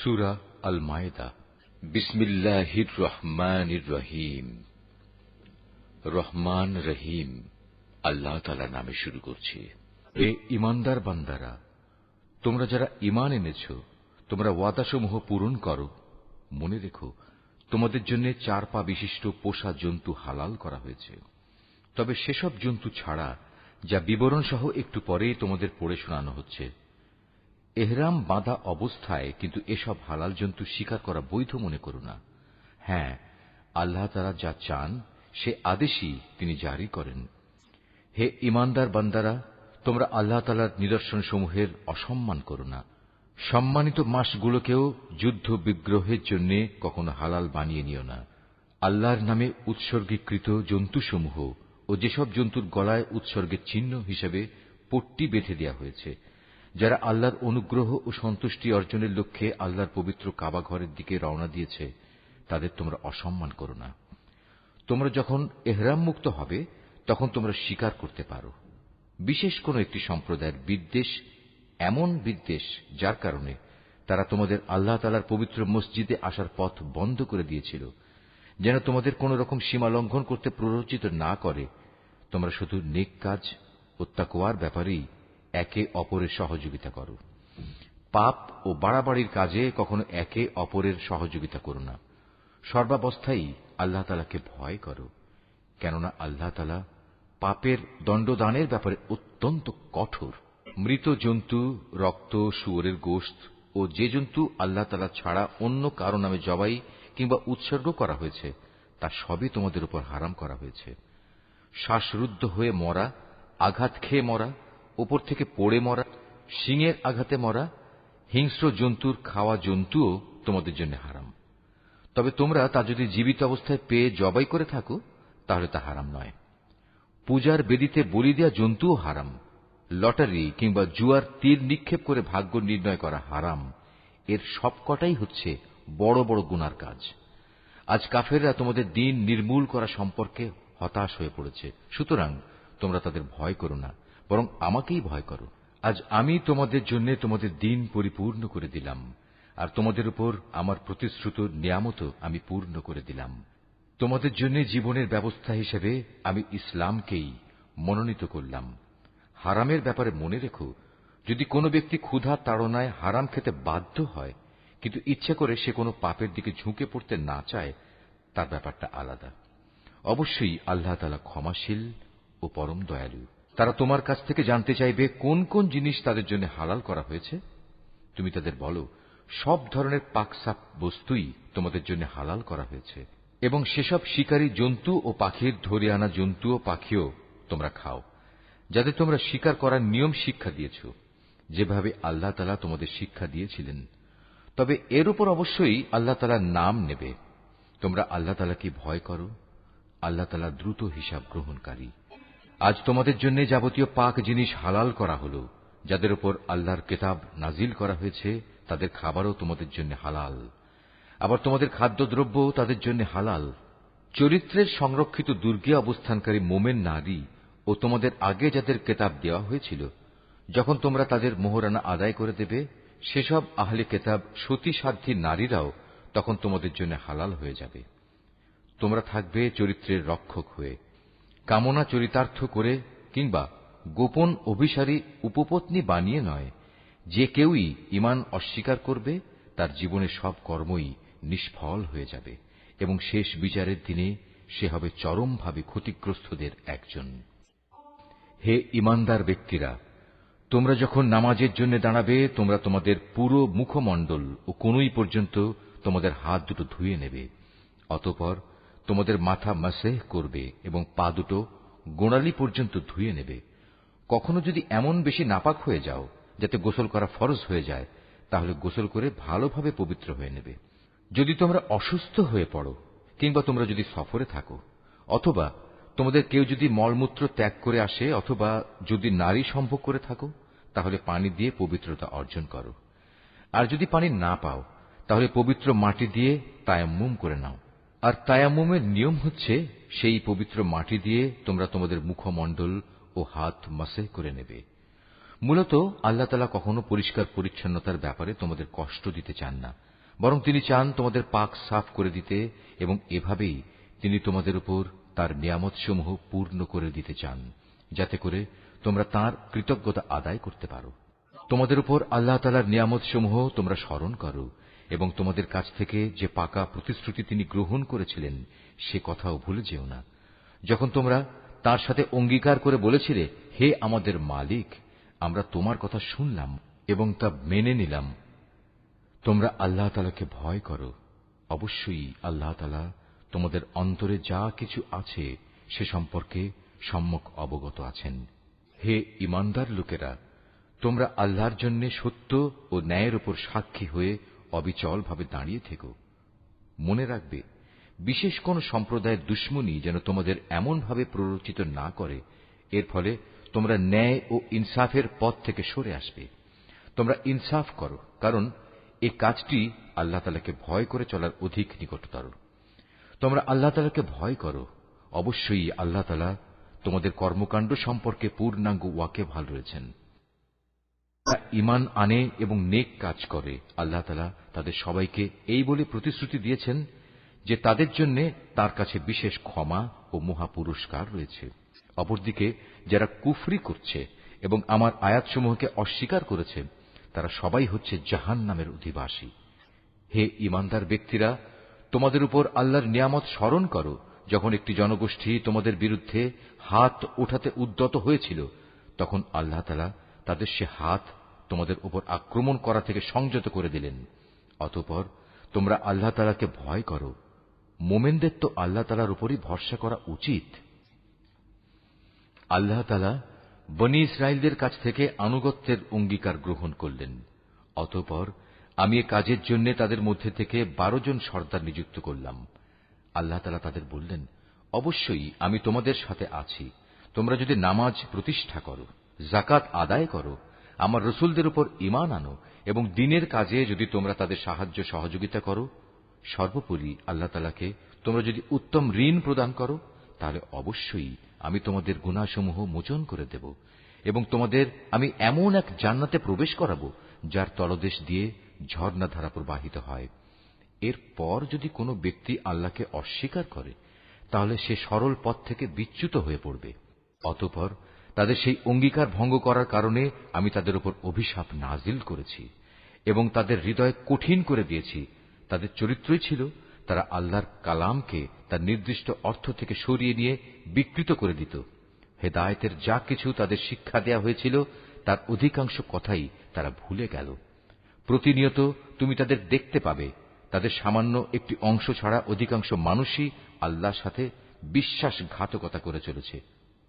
সূরা আল মায়েদা। বিসমিল্লাহির রহমানির রহিম। রহমান রহিম আল্লাহ তাআলার নামে শুরু করছি। হে ঈমানদার বান্দারা, তোমরা যারা ঈমান এনেছ, তোমরা ওয়াদাসমূহ পূরণ করো। মনে রেখো, তোমাদের জন্য 4 পা বিশিষ্ট পোষা জন্তু হালাল করা হয়েছে, তবে সেসব জন্তু ছাড়া যা বিবরণ সহ একটু পরেই তোমাদের পড়ে শোনানো হচ্ছে। এহরাম বাঁধা অবস্থায় কিন্তু এসব হালাল জন্তু শিকার করা বৈধ মনে করো না। হ্যাঁ, আল্লাহ তাআলা যা চান সে আদেশই তিনি জারি করেন। হে ঈমানদার বান্দারা, তোমরা আল্লাহ তাআলার নিদর্শনসমূহের অসম্মান করো না। সম্মানিত মাসগুলোকেও যুদ্ধ বিগ্রহের জন্য কখনো হালাল বানিয়ে নিও না। আল্লাহর নামে উৎসর্গীকৃত জন্তুসমূহ ও যেসব জন্তুর গলায় উৎসর্গের চিহ্ন হিসেবে পট্টি বেঁধে দেওয়া হয়েছে, যারা আল্লাহর অনুগ্রহ ও সন্তুষ্টি অর্জনের লক্ষ্যে আল্লাহর পবিত্র কাবা ঘরের দিকে রওনা দিয়েছে, তাদের তোমরা অসম্মান করো না। তোমরা যখন এহরাম মুক্ত হবে তখন তোমরা শিকার করতে পারো। বিশেষ কোন একটি সম্প্রদায়ের বিদ্বেষ এমন বিদ্বেষ যার কারণে তারা তোমাদের আল্লাহ তাআলার পবিত্র মসজিদে আসার পথ বন্ধ করে দিয়েছিল, যেন তোমাদের কোন রকম সীমা লঙ্ঘন করতে প্ররোচিত না করে। তোমরা শুধু নেক কাজ ও তাকওয়ার ব্যাপারেই একে অপরের সহযোগিতা করো। পাপ ও বাড়াবাড়ির কাজে কখনো একে অপরের সহযোগিতা করো না। সর্বাবস্থায় আল্লাহ তাআলাকে ভয় করো, কেননা আল্লাহ তাআলা পাপের দণ্ডদানের ব্যাপারে অত্যন্ত কঠোর। মৃত জন্তু, রক্ত, শুয়োরের গোশত ও যে জন্তু আল্লাহ তাআলা ছাড়া অন্য কারো নামে জবাই কিংবা উৎসর্গ করা হয়েছে তা সবই তোমাদের উপর হারাম করা হয়েছে। শ্বাসরুদ্ধ হয়ে মরা, আঘাত খেয়ে মরা, উপর থেকে পড়ে মরা, শিঙের আঘাতে মরা, হিংস্র জন্তুর খাওয়া জন্তুও তোমাদের জন্য হারাম। তবে তোমরা তা যদি জীবিত অবস্থায় পেয়ে জবাই করে থাকো তাহলে তা হারাম নয়। পূজার বেদিতে বলি দেয়া জন্তুও হারাম। লটারি কিংবা জুয়ার তীর নিক্ষেপ করে ভাগ্য নির্ণয় করা হারাম। এর সবকটাই হচ্ছে বড় বড় গুনার কাজ। আজ কাফেররা তোমাদের দ্বীন নির্মূল করা সম্পর্কে হতাশ হয়ে পড়েছে, সুতরাং তোমরা তাদের ভয় করো না, বরং আমাকেই ভয় করো। আজ আমি তোমাদের জন্য তোমাদের দ্বীন পরিপূর্ণ করে দিলাম, আর তোমাদের উপর আমার প্রতিশ্রুত নিয়ামতও আমি পূর্ণ করে দিলাম। তোমাদের জন্য জীবনের ব্যবস্থা হিসেবে আমি ইসলামকেই মনোনীত করলাম। হারামের ব্যাপারে মনে রেখো, যদি কোনো ব্যক্তি ক্ষুধা তাড়নায় হারাম খেতে বাধ্য হয় কিন্তু ইচ্ছা করে সে কোনো পাপের দিকে ঝুঁকে পড়তে না চায়, তার ব্যাপারটা আলাদা। অবশ্যই আল্লাহ তাআলা ক্ষমাশীল ও পরম দয়ালু। তারা তোমার কাছ থেকে জানতে চাইবে কোন কোন জিনিস তাদের জন্য হালাল করা হয়েছে। তুমি তাদের বলো, সব ধরনের পাকসাপ বস্তুই তোমাদের জন্য হালাল করা হয়েছে, এবং সেসব শিকারী জন্তু ও পাখির ধরে আনা জন্তু ও পাখিও তোমরা খাও, যাদের তোমরা শিকার করার নিয়ম শিক্ষা দিয়েছ, যেভাবে আল্লাহ তাআলা তোমাদের শিক্ষা দিয়েছিলেন। তবে এর উপর অবশ্যই আল্লাহ তাআলার নাম নেবে। তোমরা আল্লাহ তাআলাকে ভয় করো, আল্লাহ তাআলা দ্রুত হিসাব গ্রহণকারী। আজ তোমাদের জন্য যাবতীয় পাক জিনিস হালাল করা হলো। যাদের উপর আল্লাহর কিতাব নাজিল করা হয়েছে তাদের খাবারও তোমাদের জন্য হালাল, আবার তোমাদের খাদ্যদ্রব্য তাদের জন্য হালাল। চরিত্রের সংরক্ষিত দুর্গে অবস্থানকারী মোমেন নারী ও তোমাদের আগে যাদের কিতাব দেওয়া হয়েছিল, যখন তোমরা তাদের মোহরানা আদায় করে দেবে, সেসব আহলে কিতাব সতী সাধ্বী নারীরাও তখন তোমাদের জন্য হালাল হয়ে যাবে। তোমরা থাকবে চরিত্রের রক্ষক হয়ে, কামনা চরিতার্থ করে কিংবা গোপন অভিসারী উপপত্নী বানিয়ে নয়। যে কেউই ঈমান অস্বীকার করবে তার জীবনের সব কর্মই নিষ্ফল হয়ে যাবে, এবং শেষ বিচারের দিনে সে হবে চরমভাবে ক্ষতিগ্রস্তদের একজন। হে ঈমানদার ব্যক্তিরা, তোমরা যখন নামাজের জন্য দাঁড়াবে, তোমরা তোমাদের পুরো মুখমণ্ডল ও কনুই পর্যন্ত তোমাদের হাত দুটো ধুয়ে নেবে। অতঃপর তোমাদের মাথা মাসেহ করবে এবং পা দুটো গোড়ালি পর্যন্ত ধুয়ে নেবে। কখনো যদি এমন বেশি নাপাক হয়ে যাও যাতে গোসল করা ফরজ হয়ে যায়, তাহলে গোসল করে ভালোভাবে পবিত্র হয়ে নেবে। যদি তোমরা অসুস্থ হয়ে পড়ো কিংবা তোমরা যদি সফরে থাকো, অথবা তোমাদের কেউ যদি মলমূত্র ত্যাগ করে আসে, অথবা যদি নারী সম্ভোগ করে থাকো, তাহলে পানি দিয়ে পবিত্রতা অর্জন করো। আর যদি পানি না পাও তাহলে পবিত্র মাটি দিয়ে তায়াম্মুম করে নাও। আর তায়াম্মুমের নিয়ম হচ্ছে, সেই পবিত্র মাটি দিয়ে তোমরা তোমাদের মুখমণ্ডল ও হাত মাসেহ করে নেবে। মূলত আল্লাহ তাআলা কখনো পরিষ্কার পরিচ্ছন্নতার ব্যাপারে তোমাদের কষ্ট দিতে চান না, বরং তিনি চান তোমাদের পাক সাফ করে দিতে, এবং এভাবেই তিনি তোমাদের উপর তার নিয়ামতসমূহ পূর্ণ করে দিতে চান, যাতে করে তোমরা তাঁর কৃতজ্ঞতা আদায় করতে পারো। তোমাদের উপর আল্লাহ তাআলার নিয়ামতসমূহ তোমরা স্মরণ করো, এবং তোমাদের কাছ থেকে যে পাকা প্রতিশ্রুতি তিনি গ্রহণ করেছিলেন সে কথাও ভুলে যেও না। যখন তোমরা তার সাথে অঙ্গীকার করে বলেছিলে, হে আমাদের মালিক, আমরা তোমার কথা শুনলাম এবং তা মেনে নিলাম। তোমরা আল্লাহ তাআলাকে ভয় করো। অবশ্যই আল্লাহ তাআলা তোমাদের অন্তরে যা কিছু আছে সে সম্পর্কে সম্যক অবগত আছেন। হে ঈমানদার লোকেরা, তোমরা আল্লাহর জন্য সত্য ও ন্যায়ের উপর সাক্ষী হয়ে অবিচলভাবে দাঁড়িয়ে থেকো। মনে রাখবে, বিশেষ কোন সম্প্রদায়ের দুশমনী যেন তোমাদের এমনভাবে প্ররোচিত না করে এর ফলে তোমরা ন্যায় ও ইনসাফের পথ থেকে সরে আসবে। তোমরা ইনসাফ করো, কারণ এই কাজটি আল্লাহ তাআলাকে ভয় করে চলার অধিক নিকটতর। তোমরা আল্লাহ তাআলাকে ভয় করো। অবশ্যই আল্লাহ তাআলা তোমাদের কর্মকাণ্ড সম্পর্কে পূর্ণাঙ্গ ওয়াকিবহাল রয়েছেন। ঈমান আনে এবং নেক কাজ করে, আল্লাহ তাআলা তাদের সবাইকে এই বলে প্রতিশ্রুতি দিয়েছেন যে তাদের জন্য তার কাছে বিশেষ ক্ষমা ও মহা পুরস্কার রয়েছে। অপরদিকে যারা কুফরি করছে এবং আমার আয়াতসমূহকে অস্বীকার করেছে, তারা সবাই হচ্ছে জাহান্নামের অধিবাসী। হে ঈমানদার ব্যক্তিরা, তোমাদের উপর আল্লাহর নিয়ামত স্মরণ করো, যখন একটি জনগোষ্ঠী তোমাদের বিরুদ্ধে হাত ওঠাতে উদ্যত হয়েছিল, তখন আল্লাহ তাআলা তাদের সে হাত তোমাদের উপর আক্রমণ করা থেকে সংযত করে দিলেন। অতঃপর তোমরা আল্লাহ তাআলাকে ভয় করো। মোমেনদের তো আল্লাহ তাআলার উপরই ভরসা করা উচিত। আল্লাহ তাআলা বনী ইসরাইলদের কাছ থেকে আনুগত্যের অঙ্গীকার গ্রহণ করলেন। অতঃপর আমি এ কাজের জন্য তাদের মধ্যে থেকে 12 জন সর্দার নিযুক্ত করলাম। আল্লাহ তাআলা তাদের বললেন, অবশ্যই আমি তোমাদের সাথে আছি। তোমরা যদি নামাজ প্রতিষ্ঠা করো, যাকাত আদায় করো, আমার রাসূলদের উপর ঈমান আনো এবং দ্বীনের কাজে যদি তোমরা তাদের সাহায্য সহযোগিতা করো, সর্বোপরি আল্লাহ তাআলাকে তোমরা যদি উত্তম ঋণ প্রদান করো, তাহলে অবশ্যই আমি তোমাদের গুনাহসমূহ মোচন করে দেব এবং তোমাদের আমি এমন এক জান্নাতে প্রবেশ করাবো যার তলদেশ দিয়ে ঝর্ণাধারা প্রবাহিত হয়। এরপর যদি কোনো ব্যক্তি আল্লাহকে অস্বীকার করে, তাহলে সে সরল পথ থেকে বিচ্যুত হয়ে পড়বে। অতঃপর তাদের সেই অঙ্গীকার ভঙ্গ করার কারণে আমি তাদের উপর অভিশাপ নাজিল করেছি এবং তাদের হৃদয় কঠিন করে দিয়েছি। তাদের চরিত্রই ছিল তারা আল্লাহর কালামকে তার নির্দিষ্ট অর্থ থেকে সরিয়ে নিয়ে বিকৃত করে দিত। হেদায়েতের যা কিছু তাদের শিক্ষা দেয়া হয়েছিল তার অধিকাংশ কথাই তারা ভুলে গেল। প্রতিনিয়ত তুমি তাদের দেখতে পাবে, তাদের সামান্য একটি অংশ ছাড়া অধিকাংশ মানুষই আল্লাহর সাথে বিশ্বাসঘাতকতা করে চলেছে।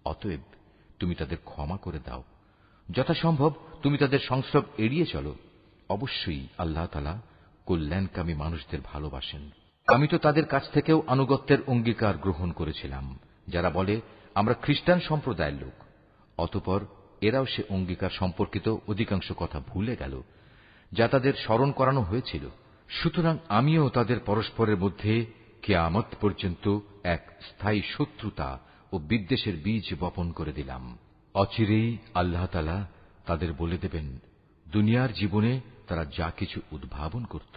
অতএব তুমি তাদের ক্ষমা করে দাও। যথাসম্ভব তুমি তাদের সংস্রব এড়িয়ে চলো। অবশ্যই আল্লাহ তাআলা কল্যাণকামী মানুষদের ভালোবাসেন। আমি তো তাদের কাছ থেকেও আনুগত্যের অঙ্গীকার গ্রহণ করেছিলাম, যারা বলে আমরা খ্রিস্টান সম্প্রদায়ের লোক। অতঃপর এরাও সে অঙ্গীকার সম্পর্কিত অধিকাংশ কথা ভুলে গেল, যা তাদের স্মরণ করানো হয়েছিল। সুতরাং আমিও তাদের পরস্পরের মধ্যে কিয়ামত পর্যন্ত এক স্থায়ী শত্রুতা ও বিদ্বেষের বীজ বপন করে দিলাম। অচিরেই আল্লাহ তাআলা তাদের বলে দেবেন দুনিয়ার জীবনে তারা যা কিছু উদ্ভাবন করত।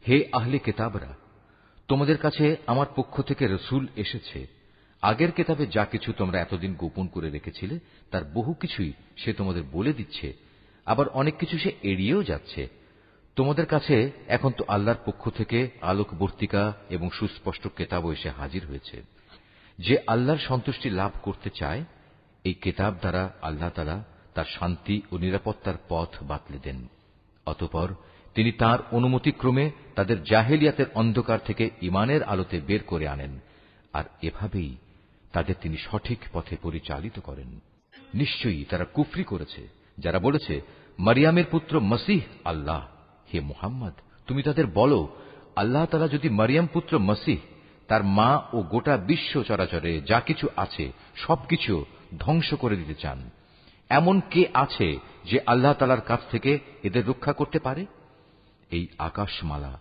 হে আহলে কিতাবরা, তোমাদের কাছে আমার পক্ষ থেকে রাসূল এসেছে। আগের কিতাবে যা কিছু তোমরা এতদিন গোপন করে রেখেছিলে তার বহু কিছুই সে তোমাদের বলে দিচ্ছে, আবার অনেক কিছু সে এড়িয়েও যাচ্ছে। তোমাদের কাছে এখন তো আল্লাহর পক্ষ থেকে আলোকবর্তিকা এবং সুস্পষ্ট কিতাবও এসে হাজির হয়েছে। যে আল্লাহর সন্তুষ্টি লাভ করতে চায়, এই কিতাব দ্বারা আল্লাহ তাআলা তার শান্তি ও নিরাপত্তার পথ বাতলে দেন। অতঃপর তিনি তাঁর অনুমতিক্রমে তাদের জাহেলিয়াতের অন্ধকার থেকে ঈমানের আলোতে বের করে আনেন, আর এভাবেই তাদের তিনি সঠিক পথে পরিচালিত করেন। নিশ্চয়ই তারা কুফরি করেছে যারা বলেছে মারিয়ামের পুত্র মসীহ আল্লাহ। হে মুহাম্মদ, তুমি তাদের বলো, আল্লাহ তাআলা যদি মারিয়াম পুত্র মসীহ, তার মা ও গোটা বিশ্ব চরাচরে যা কিছু আছে সবকিছু ধ্বংস করে দিতে চান, এমন কে আছে যে আল্লাহ তাআলার কাছ থেকে এদের রক্ষা করতে পারে? এই আকাশমালা,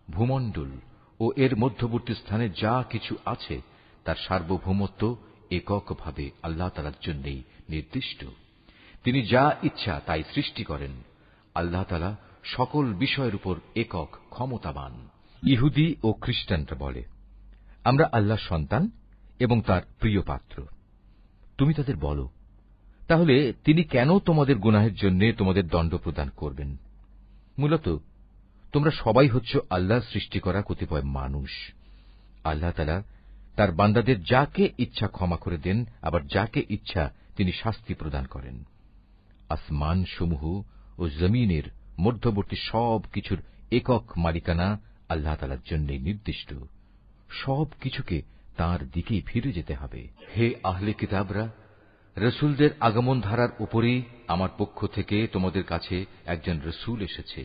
ভূমণ্ডল ও এর মধ্যবর্তী স্থানে যা কিছু আছে তার সার্বভৌমত্ব এককভাবে আল্লাহ তাআলার জন্যই নির্দিষ্ট। তিনি যা ইচ্ছা তাই সৃষ্টি করেন। আল্লাহ তাআলা সকল বিষয়ের উপর একক ক্ষমতাবান। ইহুদি ও খ্রিস্টানরা বলে, আমরা আল্লাহর সন্তান এবং তার প্রিয় পাত্র। তুমি তাদের বলো, তাহলে তিনি কেন তোমাদের গুনাহের জন্য তোমাদের দণ্ড প্রদান করবেন? মূলত তোমরা সবাই হচ্ছ আল্লাহর সৃষ্টি করা কতিপয় মানুষ। আল্লাহ তাআলা তার বান্দাদের যাকে ইচ্ছা ক্ষমা করে দেন, আবার যাকে ইচ্ছা তিনি শাস্তি প্রদান করেন। আসমান সমূহ ও জমিনের মধ্যবর্তী সব কিছুর একক মালিকানা আল্লাহ তাআলার জন্যই নির্দিষ্ট। সব কিছুকে তাঁর দিকেই ফিরে যেতে হবে। হে আহলে কিতাবরা, রসুলদের আগমন ধারার উপরেই আমার পক্ষ থেকে তোমাদের কাছে একজন রসুল এসেছে।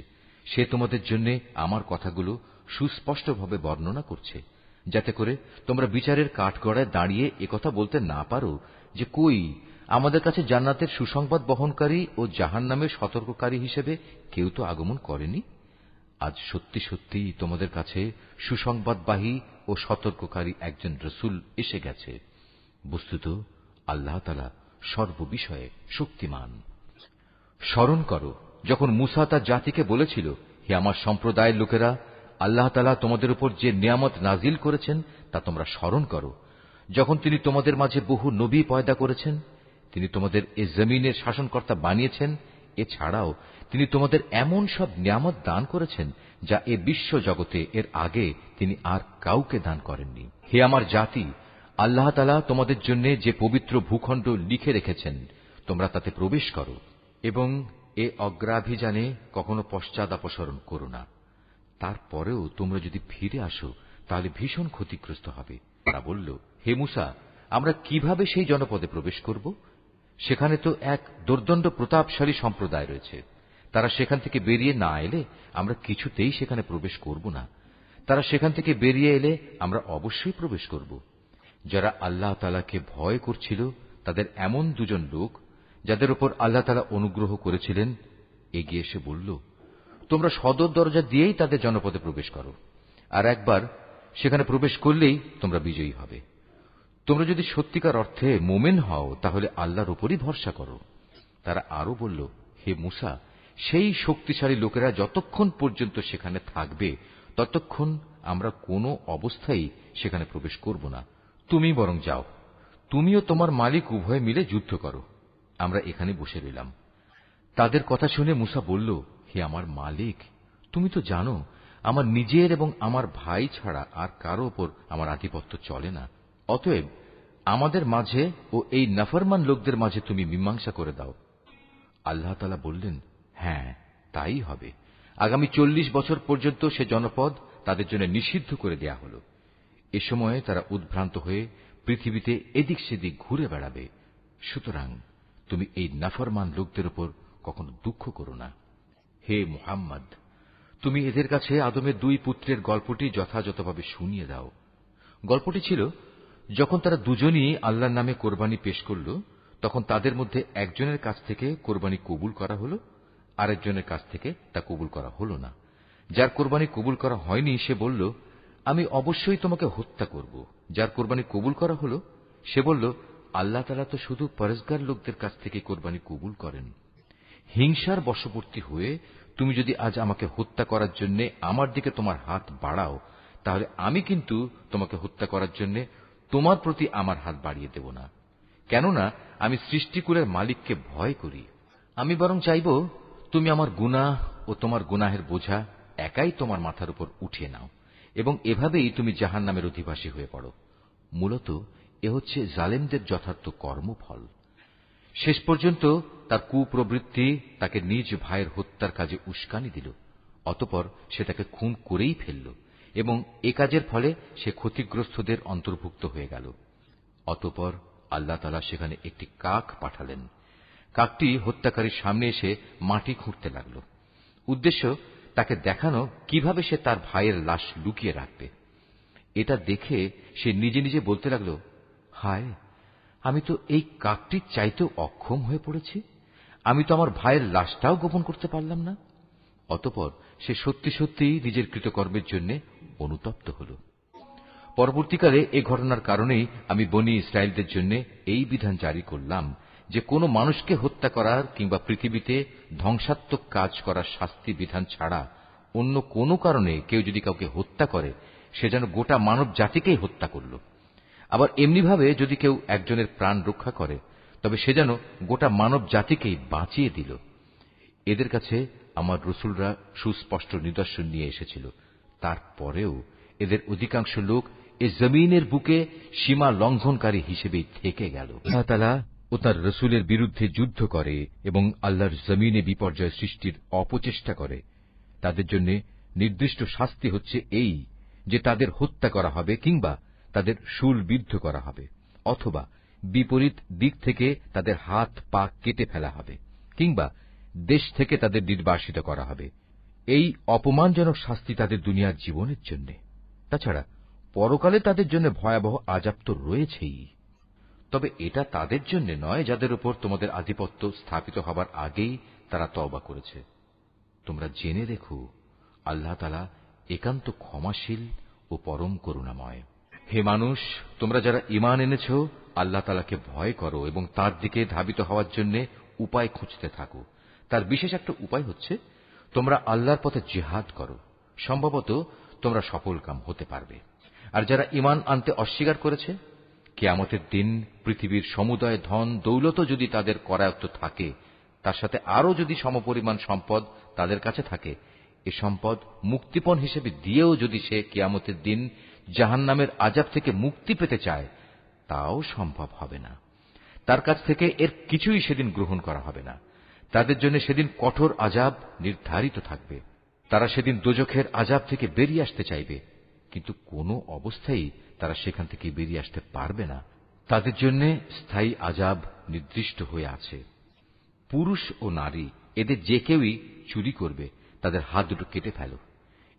সে তোমাদের জন্য আমার কথাগুলো সুস্পষ্টভাবে বর্ণনা করছে, যাতে করে তোমরা বিচারের কাঠগড়ায় দাঁড়িয়ে একথা বলতে না পারো যে, কই আমাদের কাছে জান্নাতের সুসংবাদ বহনকারী ও জাহান্নামের সতর্ককারী হিসেবে কেউ তো আগমন করেনি। আজ সত্যি সত্যি তোমাদের কাছে সুসংবাদবাহী ও সতর্ককারী একজন রসুল এসে গেছে। বস্তুত আল্লাহ তাআলা সর্ববিষয়ে শক্তিমান। স্মরণ করো, যখন মূসা তার জাতিকে বলেছিল, হে আমার সম্প্রদায়ের লোকেরা, আল্লাহ তাআলা তোমাদের উপর যে নিয়ামত নাজিল করেছেন তা তোমরা স্মরণ করো। যখন তিনি তোমাদের মাঝে বহু নবী পয়দা করেছেন, তিনি তোমাদের এ জমিনের শাসনকর্তা বানিয়েছেন, এছাড়াও তিনি তোমাদের এমন সব নিয়ামত দান করেছেন যা এ বিশ্ব জগতে এর আগে তিনি আর কাউকে দান করেননি। হে আমার জাতি, আল্লাহ তাআলা তোমাদের জন্য যে পবিত্র ভূখণ্ড লিখে রেখেছেন, তোমরা তাতে প্রবেশ করো এবং এ অগ্রাভিযানে কখনো পশ্চাদাপসরণ করো না। তারপরেও তোমরা যদি ফিরে আসো তাহলে ভীষণ ক্ষতিগ্রস্ত হবে। তারা বলল, হে মূসা, আমরা কিভাবে সেই জনপদে প্রবেশ করব? সেখানে তো এক দুর্দণ্ড প্রতাপশালী সম্প্রদায় রয়েছে। তারা সেখান থেকে বেরিয়ে না এলে আমরা কিছুতেই সেখানে প্রবেশ করব না। তারা সেখান থেকে বেরিয়ে এলে আমরা অবশ্যই প্রবেশ করব। যারা আল্লাহ তাআলাকে ভয় করছিল তাদের এমন দুজন লোক, যাদের উপর আল্লাহ তাআলা অনুগ্রহ করেছিলেন, এগিয়ে এসে বলল, তোমরা সদর দরজা দিয়েই তাদের জনপদে প্রবেশ করো, আর একবার সেখানে প্রবেশ করলেই তোমরা বিজয়ী হবে। তোমরা যদি সত্যিকার অর্থে মোমেন হও তাহলে আল্লাহর উপরই ভরসা করো। তারা আরো বলল, হে মূসা, সেই শক্তিশালী লোকেরা যতক্ষণ পর্যন্ত সেখানে থাকবে ততক্ষণ আমরা কোনো অবস্থায় সেখানে প্রবেশ করব না। তুমি বরং যাও, তুমিও তোমার মালিক উভয় মিলে যুদ্ধ করো, আমরা এখানে বসে রইলাম। তাদের কথা শুনে মূসা বলল, হে আমার মালিক, তুমি তো জানো আমার নিজের এবং আমার ভাই ছাড়া আর কারো ওপর আমার আধিপত্য চলে না। অতএব আমাদের মাঝে ও এই নাফরমান লোকদের মাঝে তুমি মীমাংসা করে দাও। আল্লাহ তাআলা বললেন, হ্যাঁ, তাই হবে। আগামী 40 বছর পর্যন্ত সে জনপদ তাদের জন্য নিষিদ্ধ করে দেয়া হল। এ সময়ে তারা উদ্ভ্রান্ত হয়ে পৃথিবীতে এদিক সেদিক ঘুরে বেড়াবে। সুতরাং তুমি এই নাফরমান লোকদের উপর কখনো দুঃখ করো না। হে মুহাম্মদ, তুমি এদের কাছে আদমের 2 পুত্রের গল্পটি যথাযথভাবে শুনিয়ে দাও। গল্পটি ছিল, যখন তারা দুজনই আল্লাহর নামে কোরবানি পেশ করল, তখন তাদের মধ্যে একজনের কাছ থেকে কোরবানি কবুল করা হল, আরেকজনের কাছ থেকে তা কবুল করা হল না। যার কোরবানি কবুল করা হয়নি সে বলল, আমি অবশ্যই তোমাকে হত্যা করব। যার কোরবানি কবুল করা হল সে বলল, আল্লাহ তাআলা তো শুধু পরহেজগার লোকদের কাছ থেকে কোরবানি কবুল করেন। হিংসার বশবর্তী হয়ে তুমি যদি আজ আমাকে হত্যা করার জন্য আমার দিকে তোমার হাত বাড়াও, তাহলে আমি কিন্তু তোমাকে হত্যা করার জন্য তোমার প্রতি আমার হাত বাড়িয়ে দেব না। কেননা আমি সৃষ্টিকুলের মালিককে ভয় করি। আমি বরং চাইব তুমি আমার গুনাহ ও তোমার গুনাহের বোঝা একাই তোমার মাথার উপর উঠিয়ে নাও এবং এভাবেই তুমি জাহান্নামের অধিবাসী হয়ে পড়ো। মূলত এ হচ্ছে জালেমদের যথার্থ কর্মফল। শেষ পর্যন্ত তার কুপ্রবৃত্তি তাকে নিজ ভাইয়ের হত্যার কাজে উস্কানি দিল। অতঃপর সে তাকে খুন করেই ফেলল এবং এ কাজের ফলে সে ক্ষতিগ্রস্তদের অন্তর্ভুক্ত হয়ে গেল। অতঃপর আল্লাহ তাআলা সেখানে একটি কাক পাঠালেন। কাকটি হত্যাকারীর সামনে এসে মাটি খুঁড়তে লাগল। উদ্দেশ্য তাকে দেখানো কিভাবে সে তার ভাইয়ের লাশ লুকিয়ে রাখবে। এটা দেখে সে নিজে নিজে বলতে লাগল, হায়, আমি তো এই কাকটির চাইতেও অক্ষম হয়ে পড়েছি। আমি তো আমার ভাইয়ের লাশটাও গোপন করতে পারলাম না। অতঃপর সে সত্যি সত্যিই নিজের কৃতকর্মের জন্য অনুতপ্ত হল। পরবর্তীকালে এ ঘটনার কারণেই আমি বনী ইসরায়েলদের জন্য এই বিধান জারি করলাম যে কোনো মানুষকে হত্যা করার কিংবা পৃথিবীতে ধ্বংসাত্মক কাজ করার শাস্তি বিধান ছাড়া অন্য কোনো কারণে কেউ যদি কাউকে হত্যা করে, সে যেন গোটা মানব জাতিকেই হত্যা করল। আবার এমনিভাবে যদি কেউ একজনের প্রাণ রক্ষা করে, তবে সে যেন গোটা মানব জাতিকেই বাঁচিয়ে দিল। এদের কাছে আমার রসুলরা সুস্পষ্ট নিদর্শন নিয়ে এসেছিল, তারপরেও এদের অধিকাংশ লোক এ জমিনের বুকে সীমা লঙ্ঘনকারী হিসেবেই থেকে গেল। আল্লাহ তাআলা ও তার রসুলের বিরুদ্ধে যুদ্ধ করে এবং আল্লাহর জমিনে বিপর্যয় সৃষ্টির অপচেষ্টা করে, তাদের জন্য নির্দিষ্ট শাস্তি হচ্ছে এই যে তাদের হত্যা করা হবে কিংবা তাদের শূলবিদ্ধ করা হবে, অথবা বিপরীত দিক থেকে তাদের হাত পা কেটে ফেলা হবে কিংবা দেশ থেকে তাদের নির্বাসিত করা হবে। এই অপমানজনক শাস্তি তাদের দুনিয়ার জীবনের জন্য। তাছাড়া পরকালে তাদের জন্য ভয়াবহ আযাব তো রয়েছেই। তবে এটা তাদের জন্য নয় যাদের উপর তোমাদের আধিপত্য স্থাপিত হবার আগেই তারা তওবা করেছে। তোমরা জেনে রেখো, আল্লাহ তাআলা একান্ত ক্ষমাশীল ও পরম করুণাময়। হে মানুষ, তোমরা যারা ঈমান এনেছ, আল্লাহ তাআলাকে ভয় করো এবং তার দিকে ধাবিত হওয়ার জন্য উপায় খুঁজতে থাকো। তার বিশেষ একটা উপায় হচ্ছে তোমরা আল্লাহর পথে জিহাদ করো, সম্ভবত তোমরা সফলকাম হতে পারবে। আর যারা ঈমান আনতে অস্বীকার করেছে, কিয়ামতের দিন পৃথিবীর সমুদয় ধন দৌলতও যদি তাদের করায়ত্ত থাকে, তার সাথে আরও যদি সমপরিমাণ সম্পদ তাদের কাছে থাকে, এ সম্পদ মুক্তিপণ হিসেবে দিয়েও যদি সে কিয়ামতের দিন জাহান্নামের আযাব থেকে মুক্তি পেতে চায়, তাও সম্ভব হবে না। তার কাছ থেকে এর কিছুই সেদিন গ্রহণ করা হবে না। তাদের জন্য সেদিন কঠোর আযাব নির্ধারিত থাকবে। তারা সেদিন দোজখের আযাব থেকে বেরিয়ে আসতে চাইবে, কিন্তু কোনো অবস্থায় তারা সেখান থেকে বেরিয়ে আসতে পারবে না। তাদের জন্য স্থায়ী আযাব নির্দিষ্ট হয়ে আছে। পুরুষ ও নারী এদের যে কেউই চুরি করবে, তাদের হাত দুটো কেটে ফেলো।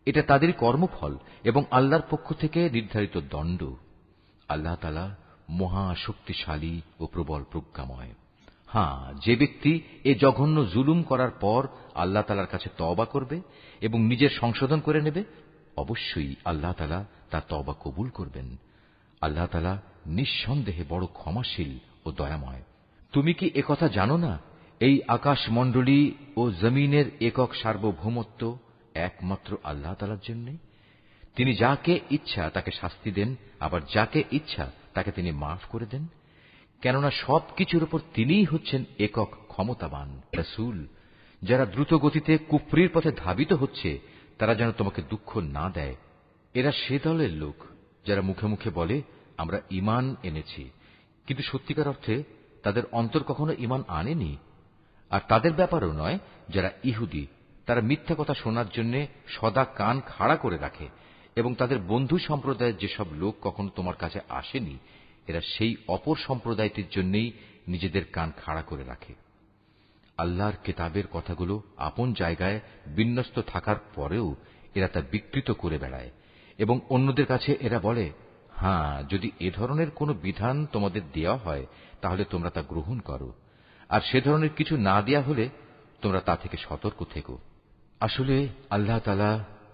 এটা তাদেরই কর্মফল এবং আল্লাহর পক্ষ থেকে নির্ধারিত দণ্ড। আল্লাহ তাআলা মহা শক্তিশালী ও প্রবল প্রজ্ঞাময়। হ্যাঁ, যে ব্যক্তি এ জঘন্য জুলুম করার পর আল্লাহ তাআলার কাছে তওবা করবে এবং নিজের সংশোধন করে নেবে, অবশ্যই আল্লাহ তাআলা তার তওবা কবুল করবেন। আল্লাহ তাআলা নিঃসন্দেহে বড় ক্ষমাশীল ও দয়াময়। তুমি কি একথা জানো না, এই আকাশমণ্ডলী ও জমিনের একক সার্বভৌমত্ব একমাত্র আল্লাহ তাআলার জন্য? তিনি যাকে ইচ্ছা তাকে শাস্তি দেন, আবার যাকে ইচ্ছা তাকে তিনি মাফ করে দেন। কেননা সবকিছুর উপর তিনিই হচ্ছেন একক ক্ষমতাবান। রাসূল, যারা দ্রুত গতিতে কুফরির পথে ধাবিত হচ্ছে, তারা যেন তোমাকে দুঃখ না দেয়। এরা সে দলের লোক যারা মুখে মুখে বলে আমরা ঈমান এনেছি, কিন্তু সত্যিকার অর্থে তাদের অন্তর কখনো ঈমান আনেনি। আর তাদের ব্যাপারও নয় যারা ইহুদি, তারা মিথ্যা কথা শোনার জন্য সদা কান খাড়া করে রাখে, এবং তাদের বন্ধু সম্প্রদায়ের যেসব লোক কখনো তোমার কাছে আসেনি, এরা সেই অপর সম্প্রদায়টির জন্যই নিজেদের কান খাড়া করে রাখে। আল্লাহর কিতাবের কথাগুলো আপন জায়গায় বিন্যস্ত থাকার পরেও এরা তা বিকৃত করে বেড়ায়, এবং অন্যদের কাছে এরা বলে, হ্যাঁ, যদি এ ধরনের কোনো বিধান তোমাদের দেওয়া হয় তাহলে তোমরা তা গ্রহণ করো, আর সে ধরনের কিছু না দেয়া হলে তোমরা তা থেকে সতর্ক থেকো। আসলে আল্লাহ তাআলা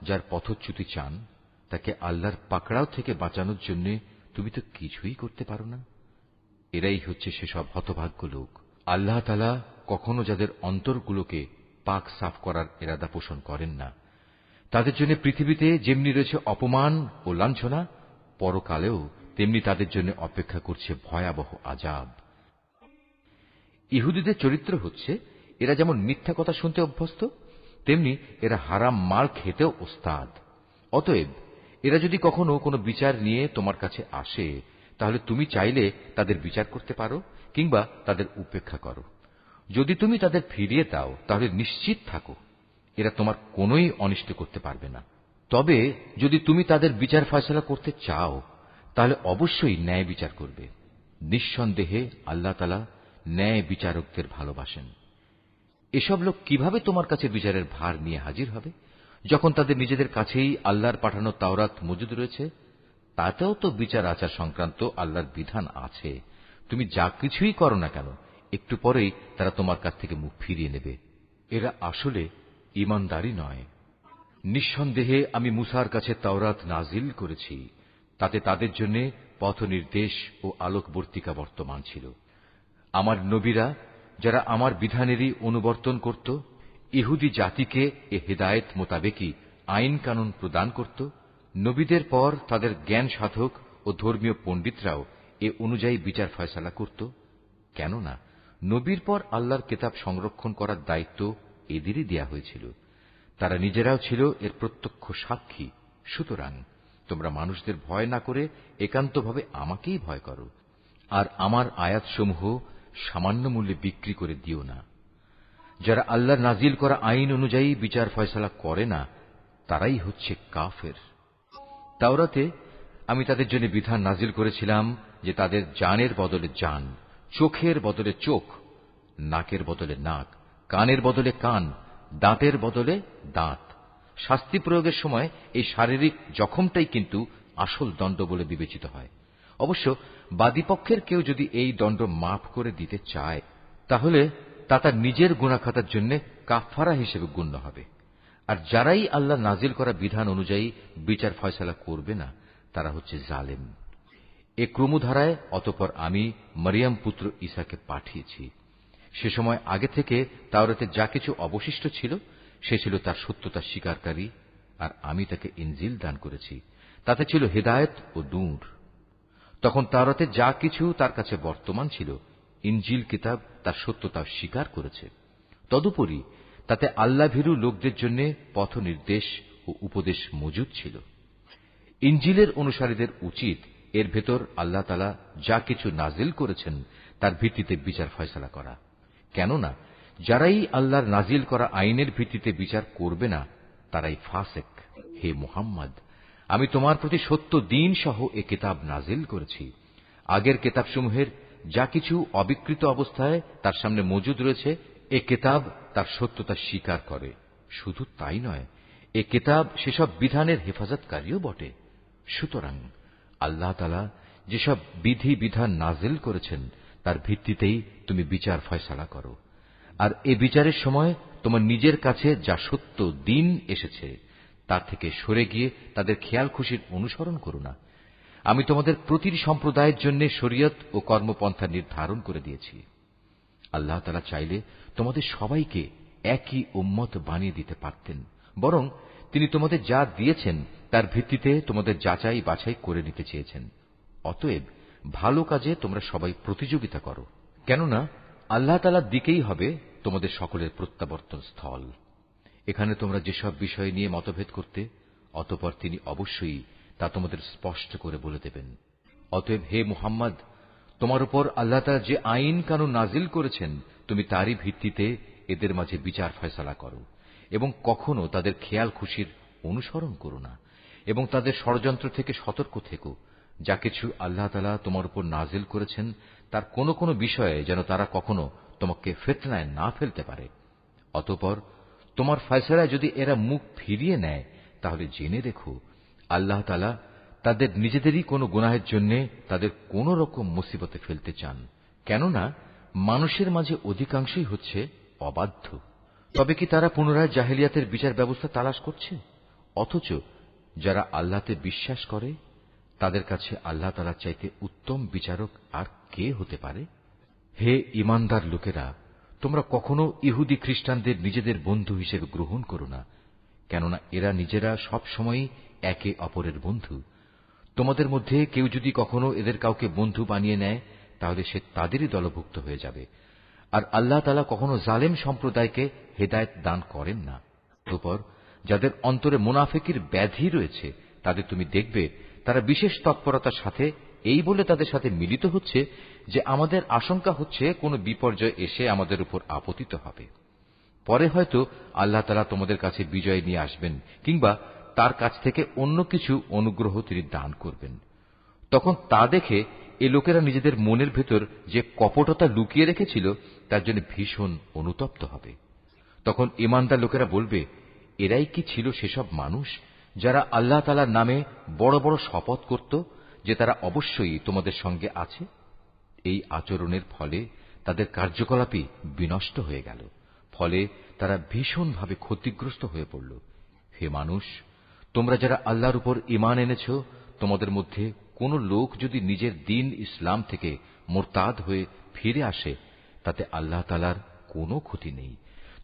যার পথচ্যুতি চান, তাকে আল্লাহর পাকড়াও থেকে বাঁচানোর জন্য তুমি তো কিছুই করতে পারো না। এরাই হচ্ছে সেসব হতভাগ্য লোক। আল্লাহ তাআলা কখনো যাদের অন্তরগুলোকে পাক সাফ করার ইরাদা পোষণ করেন না, তাদের জন্য পৃথিবীতে যেমনি রয়েছে অপমান ও লাঞ্ছনা, পরকালেও তেমনি তাদের জন্য অপেক্ষা করছে ভয়াবহ আযাব। ইহুদিদের চরিত্র হচ্ছে, এরা যেমন মিথ্যা কথা শুনতে অভ্যস্ত, তেমনি এরা হারাম মাল খেতেও ওস্তাদ। অতএব এরা যদি কখনো কোনো বিচার নিয়ে তোমার কাছে আসে, তাহলে তুমি চাইলে তাদের বিচার করতে পারো কিংবা তাদের উপেক্ষা করো। যদি তুমি তাদের ফিরিয়ে দাও, তাহলে নিশ্চিত থাকো এরা তোমার কোনোই অনিষ্ট করতে পারবে না। তবে যদি তুমি তাদের বিচার ফয়সালা করতে চাও, তাহলে অবশ্যই ন্যায় বিচার করবে। নিঃসন্দেহে আল্লাহ তাআলা ন্যায় বিচারকদের ভালোবাসেন। এসব লোক কিভাবে তোমার কাছে বিচারের ভার নিয়ে হাজির হবে, যখন তাদের নিজেদের কাছেই আল্লাহর পাঠানো তাওরাত মজুদ রয়েছে? তাতেও তো বিচার আচার সংক্রান্ত আল্লাহর বিধান আছে। তুমি যা কিছুই করো না কেন, একটু পরেই তারা তোমার কাছ থেকে মুখ ফিরিয়ে নেবে। এরা আসলে ঈমানদারই নয়। নিঃসন্দেহে আমি মূসার কাছে তাওরাত নাজিল করেছি, তাতে তাদের জন্য পথ নির্দেশ ও আলোকবর্তিকা বর্তমান ছিল। আমার নবীরা যারা আমার বিধানেরই অনুবর্তন করত, ইহুদি জাতিকে এ হেদায়েত মোতাবেকই আইন কানুন প্রদান করত, নবীদের পর তাদের জ্ঞান সাধক ও ধর্মীয় পণ্ডিতরাও এ অনুযায়ী বিচার ফয়সালা করত। কেননা নবীর পর আল্লাহর কিতাব সংরক্ষণ করার দায়িত্ব এদেরই দেয়া হয়েছিল। তারা নিজেরাও ছিল এর প্রত্যক্ষ সাক্ষী। সুতরাং তোমরা মানুষদের ভয় না করে একান্তভাবে আমাকেই ভয় করো, আর আমার আয়াতসমূহ সামান্য মূল্যে বিক্রি করে দিও না। যারা আল্লাহর নাজিল করা আইন অনুযায়ী বিচার ফয়সালা করে না, তারাই হচ্ছে কাফের। তাওরাতে আমি তাদের জন্য বিধান নাজিল করেছিলাম যে তাদের জানের বদলে জান, চোখের বদলে চোখ, নাকের বদলে নাক, কানের বদলে কান, দাঁতের বদলে দাঁত। শাস্তি প্রয়োগের সময় এই শারীরিক জখমটাই কিন্তু আসল দণ্ড বলে বিবেচিত হয়। অবশ্য বাদীপক্ষের কেউ যদি এই দণ্ড মাফ করে দিতে চায়, তাহলে তা তার নিজের গুনাহখাতার জন্য কাফফারা হিসেবে গণ্য হবে। আর যারাই আল্লাহ নাজিল করা বিধান অনুযায়ী বিচার ফয়সালা করবে না, তারা হচ্ছে জালেম। এ ক্রমধারায় অতঃপর আমি মরিয়ম পুত্র ঈসাকে পাঠিয়েছি। সে সময় আগে থেকে তাওরাতে যা কিছু অবশিষ্ট ছিল, সে ছিল তার সত্যতা স্বীকারকারী, আর আমি তাকে ইনজিল দান করেছি। তাতে ছিল হেদায়েত ও নূর। তখন তাওরাতে যা কিছু তার কাছে বর্তমান ছিল, ইনজিল কিতাব তার সত্যতা স্বীকার করেছে। তদুপরি তাতে আল্লাহভীরু লোকদের জন্য পথ নির্দেশ ও উপদেশ মজুদ ছিল। ইনজিলের অনুসারীদের উচিত এর ভেতর আল্লাহ তাআলা যা কিছু নাজিল করেছেন তার ভিত্তিতে বিচার ফয়সালা করা। কেননা যারাই আল্লাহর নাজিল করা আইনের ভিত্তিতে বিচার করবে না, তারাই ফাসেক। হে মুহাম্মদ, আমি তোমার প্রতি সত্য দ্বীন সহ এ কিতাব নাজিল করেছি। আগের কিতাবসমূহের যা কিছু অবিকৃত অবস্থায় তার সামনে মজুদ রয়েছে, এ কিতাব তার সত্যতা স্বীকার করে। শুধু তাই নয়, এ কিতাব সেসব বিধানের হেফাজতকারীও বটে। সুতরাং আল্লাহ তাআলা যেসব বিধি বিধান নাজিল করেছেন তার ভিত্তিতেই তুমি বিচার ফয়সালা করো। আর এ বিচারের সময় তোমার নিজের কাছে যা সত্য দ্বীন এসেছে তার থেকে সরে গিয়ে তাদের খেয়াল খুশির অনুসরণ করো না। আমি তোমাদের প্রতিটি সম্প্রদায়ের জন্য শরীয়ত ও কর্মপন্থা নির্ধারণ করে দিয়েছি। আল্লাহ তাআলা চাইলে তোমাদের সবাইকে একই উম্মত বানিয়ে দিতে পারতেন, বরং তিনি তোমাদের যা দিয়েছেন তার ভিত্তিতে তোমাদের যাচাই বাছাই করে নিতে চেয়েছেন। অতএব ভালো কাজে তোমরা সবাই প্রতিযোগিতা করো, কেননা আল্লাহ তাআলার দিকেই হবে তোমাদের সকলের প্রত্যাবর্তন স্থল। এখানে তোমরা যেসব বিষয় নিয়ে মতভেদ করতে, অতঃপর তিনি অবশ্যই তা তোমাদের স্পষ্ট করে বলে দেবেন। অতএব হে মুহাম্মদ, তোমার উপর আল্লাহ তাআলা যে আইন কানুন নাজিল করেছেন, তুমি তারই ভিত্তিতে এদের মাঝে বিচার ফয়সালা করো, এবং কখনো তাদের খেয়াল খুশির অনুসরণ করো না, এবং তাদের ষড়যন্ত্র থেকে সতর্ক থেকো। যা কিছু আল্লাহ তাআলা তোমার উপর নাজিল করেছেন তার কোনো কোনো বিষয়ে যেন তারা কখনো তোমাকে ফিতনায় না ফেলতে পারে। অতঃপর তোমার ফয়সালায় যদি এরা মুখ ফিরিয়ে নেয়, তাহলে জেনে রেখো আল্লাহ তাআলা তাদের নিজেদেরই কোনো গুনাহের জন্য তাদের কোন রকম মুসিবতে ফেলতে চান। কেননা মানুষের মাঝে অধিকাংশই হচ্ছে অবাধ্য। তবে কি তারা পুনরায় জাহেলিয়াতের বিচার ব্যবস্থা তালাশ করছে? অথচ যারা আল্লাহতে বিশ্বাস করে তাদের কাছে আল্লাহ তাআলার চাইতে উত্তম বিচারক আর কে হতে পারে? হে ঈমানদার লোকেরা, তোমরা কখনো ইহুদি খ্রিস্টানদের নিজেদের বন্ধু হিসেবে গ্রহণ করো না, কেননা এরা নিজেরা সব সময় একে অপরের বন্ধু। তোমাদের মধ্যে কেউ যদি কখনো এদের কাউকে বন্ধু বানিয়ে নেয়, তাহলে সে তাদেরই দলভুক্ত হয়ে যাবে। আর আল্লাহ তাআলা কখনো জালেম সম্প্রদায়কে হেদায়েত দান করেন না। অতঃপর যাদের অন্তরে মুনাফিকির ব্যাধি রয়েছে, তাদের তুমি দেখবে তারা বিশেষ তৎপরতার সাথে এই বলে তাদের সাথে মিলিত হচ্ছে যে আমাদের আশঙ্কা হচ্ছে কোনো বিপর্যয় এসে আমাদের উপর আপতিত হবে। পরে হয়তো আল্লাহ তাআলা তোমাদের কাছে বিজয় নিয়ে আসবেন, কিংবা তার কাছ থেকে অন্য কিছু অনুগ্রহ তিনি দান করবেন। তখন তা দেখে এ লোকেরা নিজেদের মনের ভেতর যে কপটতা লুকিয়ে রেখেছিল তার জন্য ভীষণ অনুতপ্ত হবে। তখন ঈমানদার লোকেরা বলবে, এরাই কি ছিল সেসব মানুষ যারা আল্লাহ তাআলার নামে বড় বড় শপথ করত যে তারা অবশ্যই তোমাদের সঙ্গে আছে? এই আচরণের ফলে তাদের কার্যকলাপই বিনষ্ট হয়ে গেল। ফলে তারা ভীষণভাবে ক্ষতিগ্রস্ত হয়ে পড়ল। হে মানুষ, তোমরা যারা আল্লাহর উপর ঈমান এনেছ, তোমাদের মধ্যে কোন লোক যদি নিজের দ্বীন ইসলাম থেকে মোরতাদ হয়ে ফিরে আসে তাতে আল্লাহ তাআলার কোনো ক্ষতি নেই।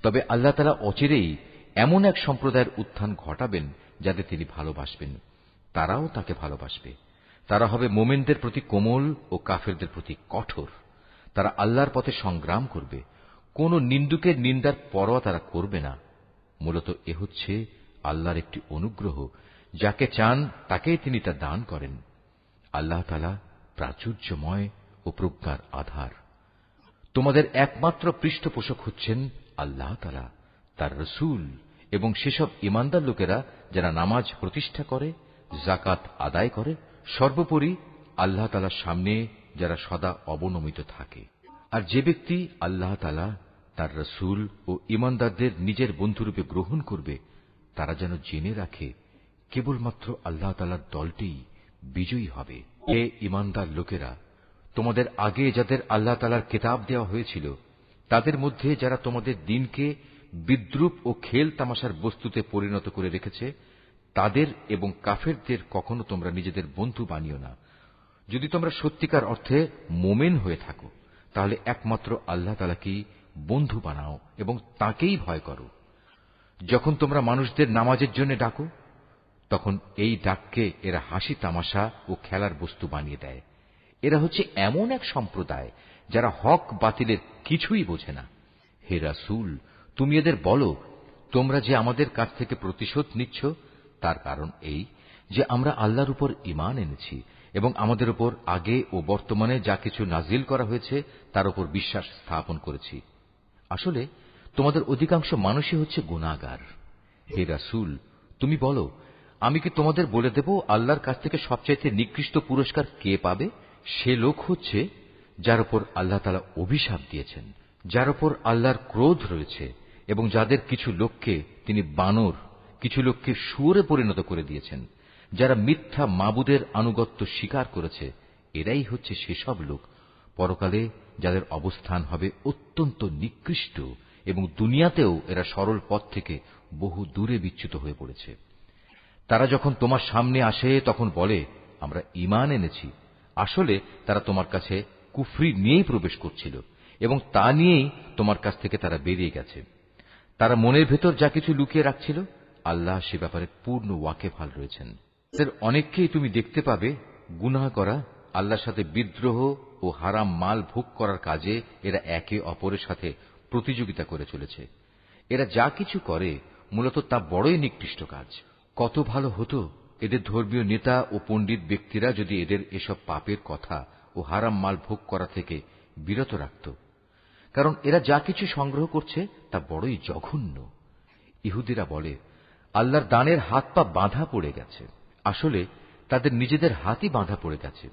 তবে আল্লাহ তাআলা অচিরেই এমন এক সম্প্রদায়ের উত্থান ঘটাবেন যাদের তিনি ভালোবাসবেন, তারাও তাকে ভালোবাসবে। তারা হবে মুমিনদের প্রতি কোমল ও কাফেরদের প্রতি কঠোর। তারা আল্লাহর পথে সংগ্রাম করবে, কোন নিন্দুকের নিন্দার পরোয়া তারা করবে না। মূলত এ হচ্ছে আল্লাহর একটি অনুগ্রহ, যাকে চান তাকেই তিনি তা দান করেন। আল্লাহ তাআলা প্রাচুর্যময় ও প্রজ্ঞার আধার। তোমাদের একমাত্র পৃষ্ঠপোষক হচ্ছেন আল্লাহ তাআলা, তার রাসূল এবং সেসব ঈমানদার লোকেরা যারা নামাজ প্রতিষ্ঠা করে, যাকাত আদায় করে, সর্বোপরি আল্লাহ তাআলার সামনে যারা সদা অবনমিত থাকে। আর যে ব্যক্তি আল্লাহ তাআলা, তার রাসূল ও ঈমানদারদের নিজের বন্ধুরূপে গ্রহণ করবে, তারা যেন জেনে রাখে কেবলমাত্র আল্লাহ তাআলার দলটিই বিজয়ী হবে। হে ঈমানদার লোকেরা, তোমাদের আগে যাদের আল্লাহ তাআলার কিতাব দেওয়া হয়েছিল তাদের মধ্যে যারা তোমাদের দ্বীনকে বিদ্রূপ ও খেল তামাশার বস্তুতে পরিণত করে রেখেছে, তাদের এবং কাফেরদের কখনো তোমরা নিজেদের বন্ধু বানিও না। যদি তোমরা সত্যিকার অর্থে মোমেন হয়ে থাকো, তাহলে একমাত্র আল্লাহ তাআলাকেই বন্ধু বানাও এবং তাঁকেই ভয় করো। যখন তোমরা মানুষদের নামাজের জন্য ডাকো, তখন এই ডাককে এরা হাসি তামাশা ও খেলার বস্তু বানিয়ে দেয়। এরা হচ্ছে এমন এক সম্প্রদায় যারা হক বাতিলের কিছুই বোঝে না। হে রাসূল, তুমি এদের বলো, তোমরা যে আমাদের কাছ থেকে প্রতিশোধ নিচ্ছ তার কারণ এই যে আমরা আল্লাহর উপর ঈমান এনেছি এবং আমাদের উপর আগে ও বর্তমানে যা কিছু নাজিল করা হয়েছে তার উপর বিশ্বাস স্থাপন করেছি। আসলে তোমাদের অধিকাংশ মানুষই হচ্ছে গুনাহগার। হে রাসূল, তুমি বলো, আমি কি তোমাদের বলে দেব আল্লাহর কাছ থেকে সবচাইতে নিকৃষ্ট পুরস্কার কে পাবে? সে লোক হচ্ছে যার উপর আল্লাহ তাআলা অভিশাপ দিয়েছেন, যার উপর আল্লাহর ক্রোধ রয়েছে এবং যাদের কিছু লোককে তিনি বানর, কিছু লোককে শুয়োরে পরিণত করে দিয়েছেন, যারা মিথ্যা মাবুদের আনুগত্য স্বীকার করেছে। এরাই হচ্ছে সেসব লোক পরকালে যাদের অবস্থান হবে অত্যন্ত নিকৃষ্ট এবং দুনিয়াতেও এরা সরল পথ থেকে বহু দূরে বিচ্যুত হয়ে পড়েছে। তারা যখন তোমার সামনে আসে তখন বলে, আমরা ঈমান এনেছি। আসলে তারা তোমার কাছে কুফরি নিয়েই প্রবেশ করছিল এবং তা নিয়েই তোমার কাছ থেকে তারা বেরিয়ে গেছে। তারা মনের ভেতর যা কিছু লুকিয়ে রাখছিল, আল্লাহ সে ব্যাপারে পূর্ণ ওয়াকিবহাল রয়েছেন। তাদের অনেককেই তুমি দেখতে পাবে গুনাহ করা, আল্লাহর সাথে বিদ্রোহ ও হারাম মাল ভোগ করার কাজে এরা একে অপরের সাথে প্রতিযোগিতা করে চলেছে। এরা যা কিছু করে মূলত তা বড়ই নিকৃষ্ট কাজ। কত ভালো হতো এদের ধর্মীয় নেতা ও পণ্ডিত ব্যক্তিরা যদি এদের এসব পাপের কথা ও হারাম মাল ভোগ করা থেকে বিরত রাখত, কারণ এরা যা কিছু সংগ্রহ করছে তা বড়ই জঘন্য। ইহুদিরা বলে, আল্লাহর দানের হাত পা বাঁধা পড়ে গেছে। আসলে তাদের নিজেদের হাতই বাঁধা পড়ে গেছে।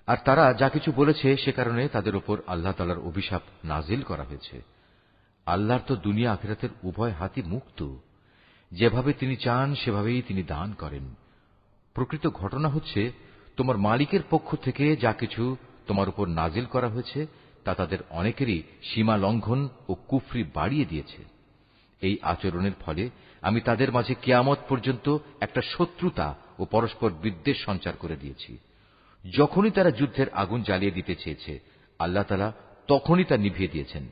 আর তারা যা কিছু বলেছে সে কারণে তাদের উপর আল্লাহ তাআলার অভিশাপ নাজিল করা হয়েছে। আল্লাহর তো দুনিয়া আখিরাতের উভয় হাতই মুক্ত। যেভাবে তিনি চান সেভাবেই তিনি দান করেন। প্রকৃত ঘটনা হচ্ছে, তোমার মালিকের পক্ষ থেকে যা কিছু তোমার উপর নাজিল করা হয়েছে তা তাদের অনেকেরই সীমা লঙ্ঘন ও কুফরি বাড়িয়ে দিয়েছে। এই আচরণের ফলে আমি তাদের মাঝে কিয়ামত পর্যন্ত একটা শত্রুতা ও পরস্পর বিদ্বেষ সঞ্চার করে দিয়েছি। যখনই তারা যুদ্ধের আগুন জ্বালিয়ে দিতে চেয়েছে, আল্লাহ তাআলা তখনই তা নিভিয়ে দিয়েছেন।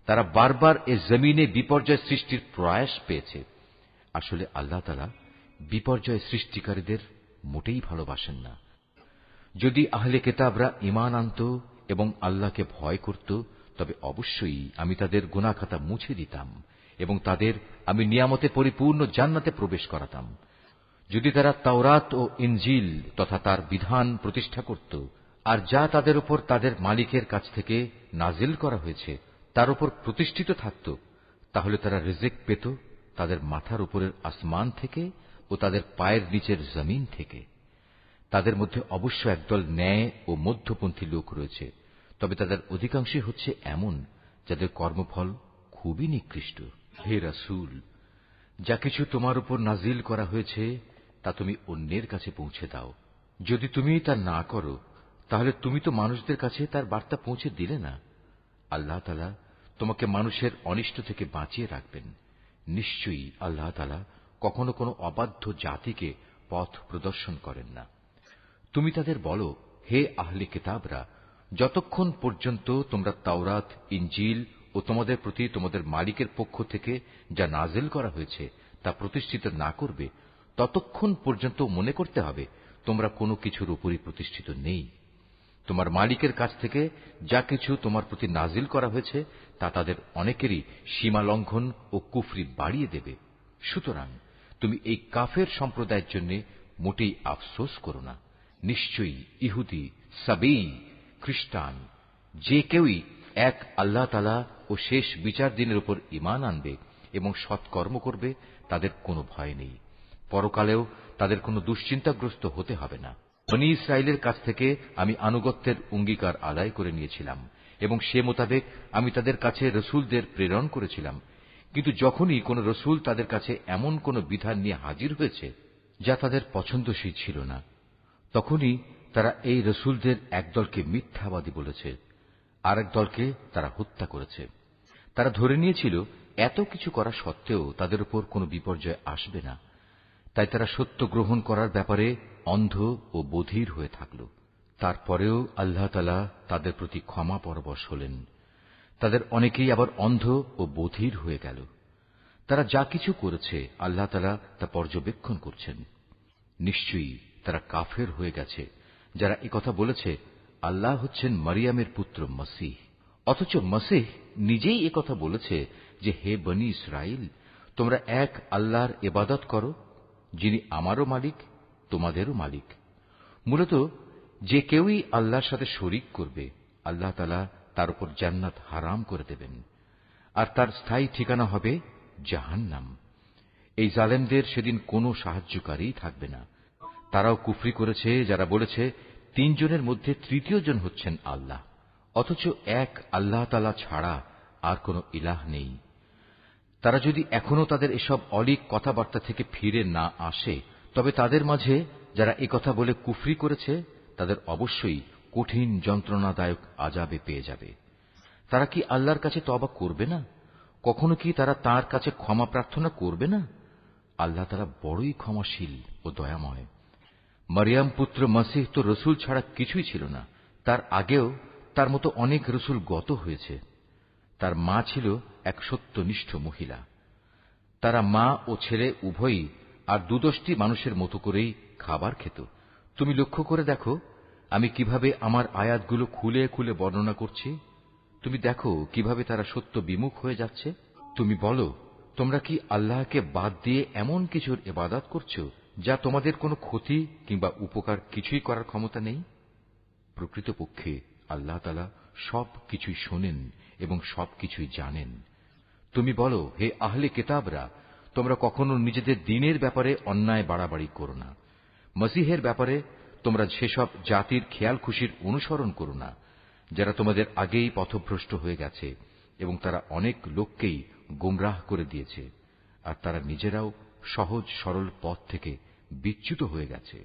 তারা বারবার এ জমিনে বিপর্যয় সৃষ্টির প্রয়াস পেয়েছে। আসলে আল্লাহ তাআলা বিপর্যয় সৃষ্টিকারীদের মোটেই ভালোবাসেন না। যদি আহলে কিতাবরা ঈমান আনত এবং আল্লাহকে ভয় করত, তবে অবশ্যই আমি তাদের গুনাহ খাতা মুছে দিতাম এবং তাদের আমি নিয়ামতে পরিপূর্ণ জান্নাতে প্রবেশ করাতাম। যদি তারা তাওরাত ও ইনজিল তথা তার বিধান প্রতিষ্ঠা করত, আর যা তাদের উপর তাদের মালিকের কাছ থেকে নাজিল করা হয়েছে তার উপর প্রতিষ্ঠিত থাকত, তাহলে তারা রিজিক পেত তাদের মাথার উপরের আসমান থেকে ও তাদের পায়ের নিচের জমিন থেকে। তাদের মধ্যে অবশ্য একদল ন্যায় ও মধ্যপন্থী লোক রয়েছে, তবে তাদের অধিকাংশই হচ্ছে এমন যাদের কর্মফল খুবই নিকৃষ্ট। হে রাসূল, যা কিছু তোমার উপর নাজিল করা হয়েছে তা তুমি অন্যের কাছে পৌঁছে দাও। যদি তুমি তা না করো, তাহলে তুমি তো মানুষদের কাছে তার বার্তা পৌঁছে দিলে না। আল্লাহ তাআলা তোমাকে মানুষের অনিষ্ট থেকে বাঁচিয়ে রাখবেন। নিশ্চয়ই আল্লাহ তাআলা কখনো কোনো অবাধ্য জাতিকে পথ প্রদর্শন করেন না। তুমি তাদের বলো, হে আহলে কিতাবরা, যতক্ষণ পর্যন্ত তোমরা তাওরাত, ইনজিল ও তোমাদের প্রতি তোমাদের মালিকের পক্ষ থেকে যা নাজিল করা হয়েছে তা প্রতিষ্ঠিত না করবে, ততক্ষণ পর্যন্ত মনে করতে হবে তোমরা কোনো কিছুর উপরই প্রতিষ্ঠিত নেই। তোমার মালিকের কাছ থেকে যা কিছু তোমার প্রতি নাজিল করা হয়েছে তা তাদের অনেকেরই সীমা লঙ্ঘন ও কুফরি বাড়িয়ে দেবে। সুতরাং তুমি এই কাফের সম্প্রদায়ের জন্য মোটেই আফসোস করো না। নিশ্চয়ই ইহুদি, সাবেই, খ্রিস্টান যে কেউই এক আল্লাহ তাআলা ও শেষ বিচার দিনের উপর ঈমান আনবে এবং সৎকর্ম করবে তাদের কোনো ভয় নেই, পরকালেও তাদের কোনো দুশ্চিন্তাগ্রস্ত হতে হবে না। বনী ইসরায়েলের কাছ থেকে আমি আনুগত্যের অঙ্গীকার আদায় করে নিয়েছিলাম এবং সে মোতাবেক আমি তাদের কাছে রসুলদের প্রেরণ করেছিলাম। কিন্তু যখনই কোন রসুল তাদের কাছে এমন কোন বিধান নিয়ে হাজির হয়েছে যা তাদের পছন্দসই ছিল না, তখনই তারা এই রসুলদের একদলকে মিথ্যাবাদী বলেছে, আরেক দলকে তারা হত্যা করেছে। তারা ধরে নিয়েছিল এত কিছু করা সত্ত্বেও তাদের উপর কোনো বিপর্যয় আসবে না, তাই তারা সত্য গ্রহণ করার ব্যাপারে অন্ধ ও বধির হয়ে থাকল। তারপরেও আল্লাহ তাআলা তাদের প্রতি ক্ষমা পরবশ হলেন। তাদের অনেকেই আবার অন্ধ ও বধির হয়ে গেল। তারা যা কিছু করেছে আল্লাহ তাআলা তা পর্যবেক্ষণ করছেন। নিশ্চয়ই তারা কাফের হয়ে গেছে যারা একথা বলেছে আল্লাহ হচ্ছেন মারিয়ামের পুত্র মসীহ, অথচ মসীহ নিজেই একথা বলেছে যে, হে বনী ইসরাইল, তোমরা এক আল্লাহর ইবাদত করো, যিনি আমারও মালিক, তোমাদেরও মালিক। মূলত যে কেউই আল্লাহর সাথে শরীক করবে আল্লাহ তাআলা তার উপর জান্নাত হারাম করে দেবেন, আর তার স্থায়ী ঠিকানা হবে জাহান্নাম। এই জালেমদের সেদিন কোনো সাহায্যকারী থাকবে না। তারাও কুফরি করেছে যারা বলেছে তিনজনের মধ্যে তৃতীয় জন হচ্ছেন আল্লাহ, অথচ এক আল্লাহ তাআলা ছাড়া আর কোন ইলাহ নেই। তারা যদি এখনো তাদের এসব অলীক কথাবার্তা থেকে ফিরে না আসে, তবে তাদের মাঝে যারা একথা বলে কুফরি করেছে তাদের অবশ্যই কঠিন যন্ত্রণাদায়ক আযাবে পেয়ে যাবে। তারা কি আল্লাহর কাছে তওবা করবে না? কখনো কি তারা তাঁর কাছে ক্ষমা প্রার্থনা করবে না? আল্লাহ তাআলা বড়ই ক্ষমাশীল ও দয়াময়। মারিয়াম পুত্র মসীহ তো রসুল ছাড়া কিছুই ছিল না। তার আগেও তার মতো অনেক রসুল গত হয়েছে। তার মা ছিল এক সত্যনিষ্ঠ মহিলা। তারা মা ও ছেলে উভয়ই আর দুদশটি মানুষের মতো করেই খাবার খেত। তুমি লক্ষ্য করে দেখো আমি কিভাবে আমার আয়াতগুলো খুলে খুলে বর্ণনা করছি। তুমি দেখো কিভাবে তারা সত্য বিমুখ হয়ে যাচ্ছে। তুমি বলো, তোমরা কি আল্লাহকে বাদ দিয়ে এমন কিছুর ইবাদত করছো যা তোমাদের কোনো ক্ষতি কিংবা উপকার কিছুই করার ক্ষমতা নেই? প্রকৃতপক্ষে আল্লাহ তাআলা সব কিছুই শোনেন এবং সবকিছুই জানেন। তুমি বলো, হে আহলে কিতাবরা, তোমরা কখনো নিজেদের দ্বীনের ব্যাপারে অন্যায় বাড়াবাড়ি করো না। মসীহের ব্যাপারে তোমরা সেসব জাতির খেয়াল খুশির অনুসরণ করো না যারা তোমাদের আগেই পথভ্রষ্ট হয়ে গেছে এবং তারা অনেক লোককেই গোমরাহ করে দিয়েছে, আর তারা নিজেরাও সহজ সরল পথ থেকে বিচ্যুত হয়ে গেছে।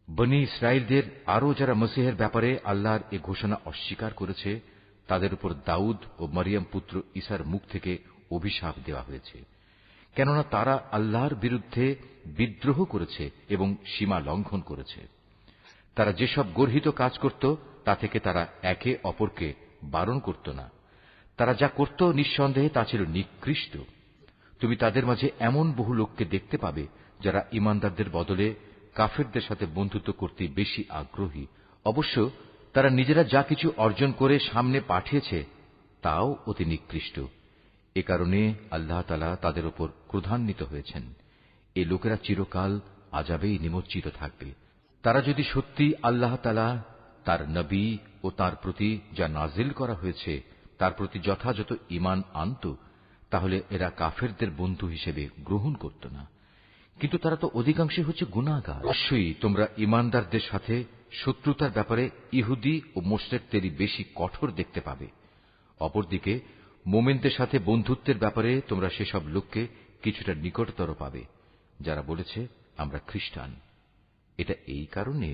বনী ইসরায়েলদের আরো যারা মসীহের ব্যাপারে আল্লাহর এ ঘোষণা অস্বীকার করেছে তাদের উপর দাউদ ও মরিয়ম পুত্র ঈসার মুখ থেকে অভিশাপ দেওয়া হয়েছে, কেননা তারা আল্লাহর বিরুদ্ধে বিদ্রোহ করেছে এবং সীমা লঙ্ঘন করেছে। তারা যেসব গর্হিত কাজ করত তা থেকে তারা একে অপরকে বারণ করত না। তারা যা করত নিঃসন্দেহে তা ছিল নিকৃষ্ট। তুমি তাদের মাঝে এমন বহু লোককে দেখতে পাবে যারা ঈমানদারদের বদলে কাফেরদের সাথে বন্ধুত্ব করতে বেশি আগ্রহী। অবশ্য তারা নিজেরা যা কিছু অর্জন করে সামনে পাঠিয়েছে তাও অতি নিকৃষ্ট। এ কারণে আল্লাহ তাআলা তাদের উপর ক্রোধান্বিত হয়েছেন। এ লোকেরা চিরকাল আযাবেই নিমজ্জিত থাকবে। তারা যদি সত্যি আল্লাহ তাআলা, তার নবী ও তার প্রতি যা নাজিল করা হয়েছে তার প্রতি যথাযথ ঈমান আনত, তাহলে এরা কাফেরদের বন্ধু হিসেবে গ্রহণ করত না। কিন্তু তারা তো অধিকাংশই হচ্ছে গুনাহগার। অবশ্যই তোমরা ঈমানদারদের সাথে শত্রুতার ব্যাপারে ইহুদি ও মুশরিকদেরই বেশি কঠোর দেখতে পাবে। অপরদিকে মুমিনদের সাথে বন্ধুত্বের ব্যাপারে তোমরা সেসব লোককে কিছুটা নিকটতর পাবে যারা বলেছে আমরা খ্রিস্টান। এটা এই কারণে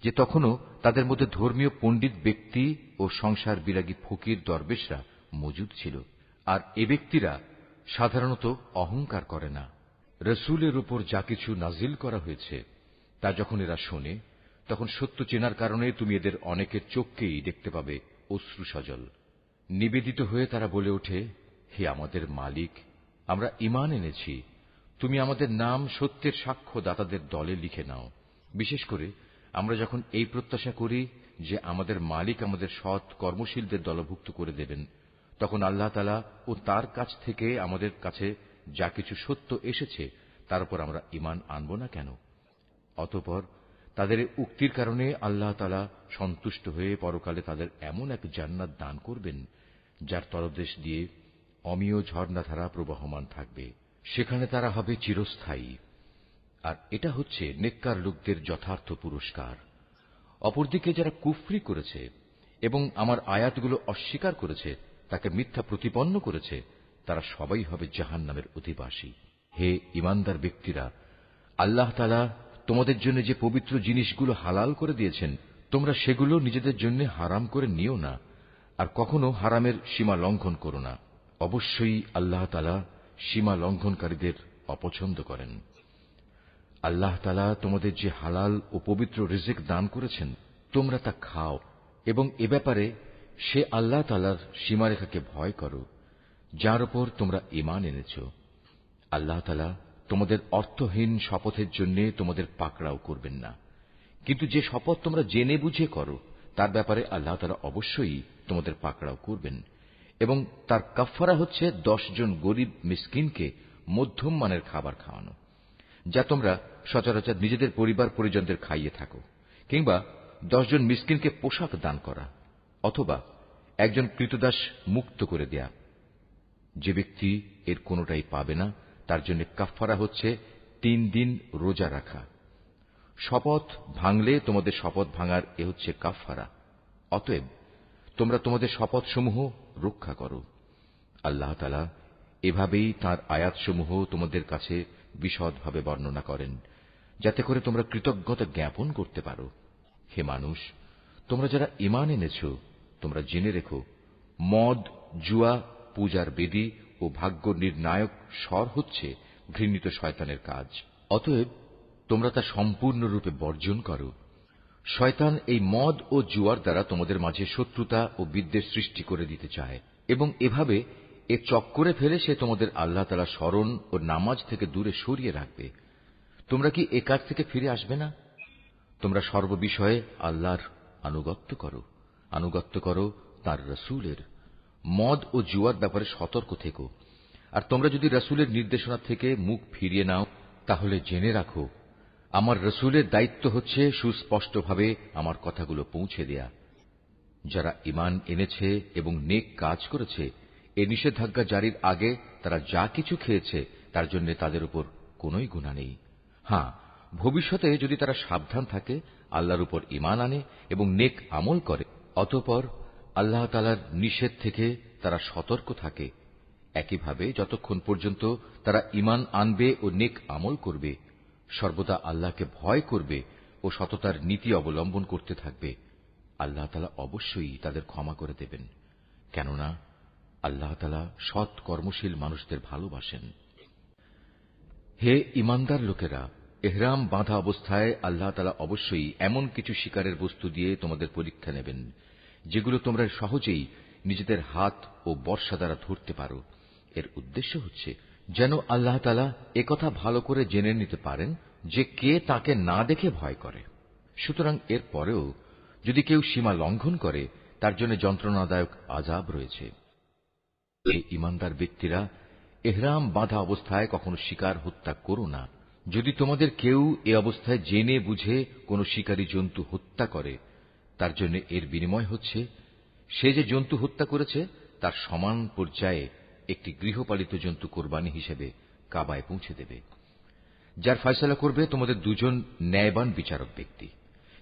যে তখনও তাদের মধ্যে ধর্মীয় পণ্ডিত ব্যক্তি ও সংসার বিরাগী ফকির দরবেশরা মজুদ ছিল, আর এ ব্যক্তিরা সাধারণত অহংকার করে না। রসুলের উপর যা কিছু নাজিল করা হয়েছে তা যখন এরা শোনে তখন সত্য চেনার কারণে তুমি এদের অনেকের চোখকেই দেখতে পাবে অশ্রু সজল। নিবেদিত হয়ে তারা বলে ওঠে, হে আমাদের মালিক, আমরা ঈমান এনেছি, তুমি আমাদের নাম সত্যের সাক্ষ্যদাতাদের দলে লিখে নাও। বিশেষ করে আমরা যখন এই প্রত্যাশা করি যে আমাদের মালিক আমাদের সৎ কর্মশীলদের দলভুক্ত করে দেবেন, তখন আল্লাহ তাআলা ও তার কাছ থেকে আমাদের কাছে যা কিছু সত্য এসেছে তার উপর আমরা ঈমান আনব না কেন? অতঃপর তাদের উক্তির কারণে আল্লাহ তাআলা সন্তুষ্ট হয়ে পরকালে তাদের এমন এক জান্নাত দান করবেন যার তলদেশ দিয়ে অমিয় ঝর্ণাধারা প্রবহমান থাকবে। সেখানে তারা হবে চিরস্থায়ী। আর এটা হচ্ছে নেককার লোকদের যথার্থ পুরস্কার। অপরদিকে যারা কুফরি করেছে এবং আমার আয়াতগুলো অস্বীকার করেছে, তাকে মিথ্যা প্রতিপন্ন করেছে, তারা সবাই হবে জাহান্নামের অধিবাসী। হে ঈমানদার ব্যক্তিরা, আল্লাহ তাআলা তোমাদের জন্য যে পবিত্র জিনিসগুলো হালাল করে দিয়েছেন, তোমরা সেগুলো নিজেদের জন্য হারাম করে নিও না, আর কখনো হারামের সীমা লঙ্ঘন করো না। অবশ্যই আল্লাহ তাআলা সীমা লঙ্ঘনকারীদের অপছন্দ করেন। আল্লাহ তাআলা তোমাদের যে হালাল ও পবিত্র রিজিক দান করেছেন, তোমরা তা খাও এবং এ ব্যাপারে সে আল্লাহ তাআলার সীমারেখাকে ভয় করো যার উপর তোমরা ঈমান এনেছ। আল্লাহ তাআলা তোমাদের অর্থহীন শপথের জন্য তোমাদের পাকড়াও করবেন না, কিন্তু যে শপথ তোমরা জেনে বুঝে করো তার ব্যাপারে আল্লাহ তাআলা অবশ্যই তোমাদের পাকড়াও করবেন। এবং তার কাফফারা হচ্ছে 10 জন গরিব মিসকিনকে মধ্যম মানের খাবার খাওয়ানো, যা তোমরা সচরাচর নিজেদের পরিবার পরিজনদের খাইয়ে থাকো, কিংবা 10 জন মিসকিনকে পোশাক দান করা, অথবা একজন ক্রীতদাস মুক্ত করে দেয়া। যে ব্যক্তি এর কোনোটাই পাবে না তার জন্য কাফফারা হচ্ছে 3 দিন রোজা রাখা। শপথ ভাঙলে তোমাদের শপথ ভাঙার এ হচ্ছে কাফফারা। অতএব তোমরা তোমাদের শপথসমূহ রক্ষা করো। আল্লাহ তাআলা এভাবেই তাঁর আয়াতসমূহ তোমাদের কাছে বিশদভাবে বর্ণনা করেন, যাতে করে তোমরা কৃতজ্ঞতা জ্ঞাপন করতে পারো। হে মানুষ, তোমরা যারা ঈমান এনেছ, তোমরা জেনে রেখো, মদ, জুয়া, পূজার বেদী ও ভাগ্য নির্ণায়ক স্বর হচ্ছে ঘৃণিত শয়তানের কাজ। অতএব তোমরা তা সম্পূর্ণরূপে বর্জন করো। শয়তান এই মদ ও জুয়ার দ্বারা তোমাদের মাঝে শত্রুতা ও বিদ্বেষ সৃষ্টি করে দিতে চায়, এবং এভাবে এ চক্করে ফেলে সে তোমাদের আল্লাহ তাআলা স্মরণ ও নামাজ থেকে দূরে সরিয়ে রাখবে। তোমরা কি এ কাজ থেকে ফিরে আসবে না? তোমরা সর্ববিষয়ে আল্লাহর আনুগত্য করো তার রসুলের। মদ ও জুয়ার ব্যাপারে সতর্ক থেকো। আর তোমরা যদি রসুলের নির্দেশনা থেকে মুখ ফিরিয়ে নাও, তাহলে জেনে রাখো, আমার রসুলের দায়িত্ব হচ্ছে সুস্পষ্টভাবে আমার কথাগুলো পৌঁছে দেয়া। যারা ঈমান এনেছে এবং নেক কাজ করেছে, এ নিষেধাজ্ঞা জারির আগে তারা যা কিছু খেয়েছে তার জন্য তাদের উপর কোনই গুনাহ নেই। হ্যাঁ, ভবিষ্যতে যদি তারা সাবধান থাকে, আল্লাহর উপর ঈমান আনে এবং নেক আমল করে, অতঃপর আল্লাহ তাআলার নিষেধ থেকে তারা সতর্ক থাকে, একইভাবে যতক্ষণ পর্যন্ত তারা ঈমান আনবে ও নেক আমল করবে, সর্বদা আল্লাহকে ভয় করবে ও সততার নীতি অবলম্বন করতে থাকবে, আল্লাহ তাআলা অবশ্যই তাদের ক্ষমা করে দেবেন, কেননা আল্লাহ তাআলা সৎ কর্মশীল মানুষদের ভালোবাসেন। হে ঈমানদার লোকেরা, ইহরাম বাঁধা অবস্থায় আল্লাহ তাআলা অবশ্যই এমন কিছু শিকারের বস্তু দিয়ে তোমাদের পরীক্ষা নেবেন, যেগুলো তোমরা সহজেই নিজেদের হাত ও বর্শা দ্বারা ধরতে পারো। এর উদ্দেশ্য হচ্ছে যেন আল্লাহ তাআলা একথা ভালো করে জেনে নিতে পারেন যে কে তাকে না দেখে ভয় করে। সুতরাং এর পরেও যদি কেউ সীমা লঙ্ঘন করে, তার জন্য যন্ত্রণাদায়ক আযাব রয়েছে। হে ঈমানদার ব্যক্তিরা, ইহরাম বাঁধা অবস্থায় কখনো শিকার হত্যা করো না। যদি তোমাদের কেউ এ অবস্থায় জেনে বুঝে কোনো শিকারী জন্তু হত্যা করে, তার জন্য এর বিনিময় হচ্ছে সে যে জন্তু হত্যা করেছে তার সমান পর্যায়ে একটি গৃহপালিত জন্তু কোরবানি হিসেবে কাবায় পৌঁছে দেবে, যার ফয়সালা করবে তোমাদের দুজন ন্যায়বান বিচারক ব্যক্তি।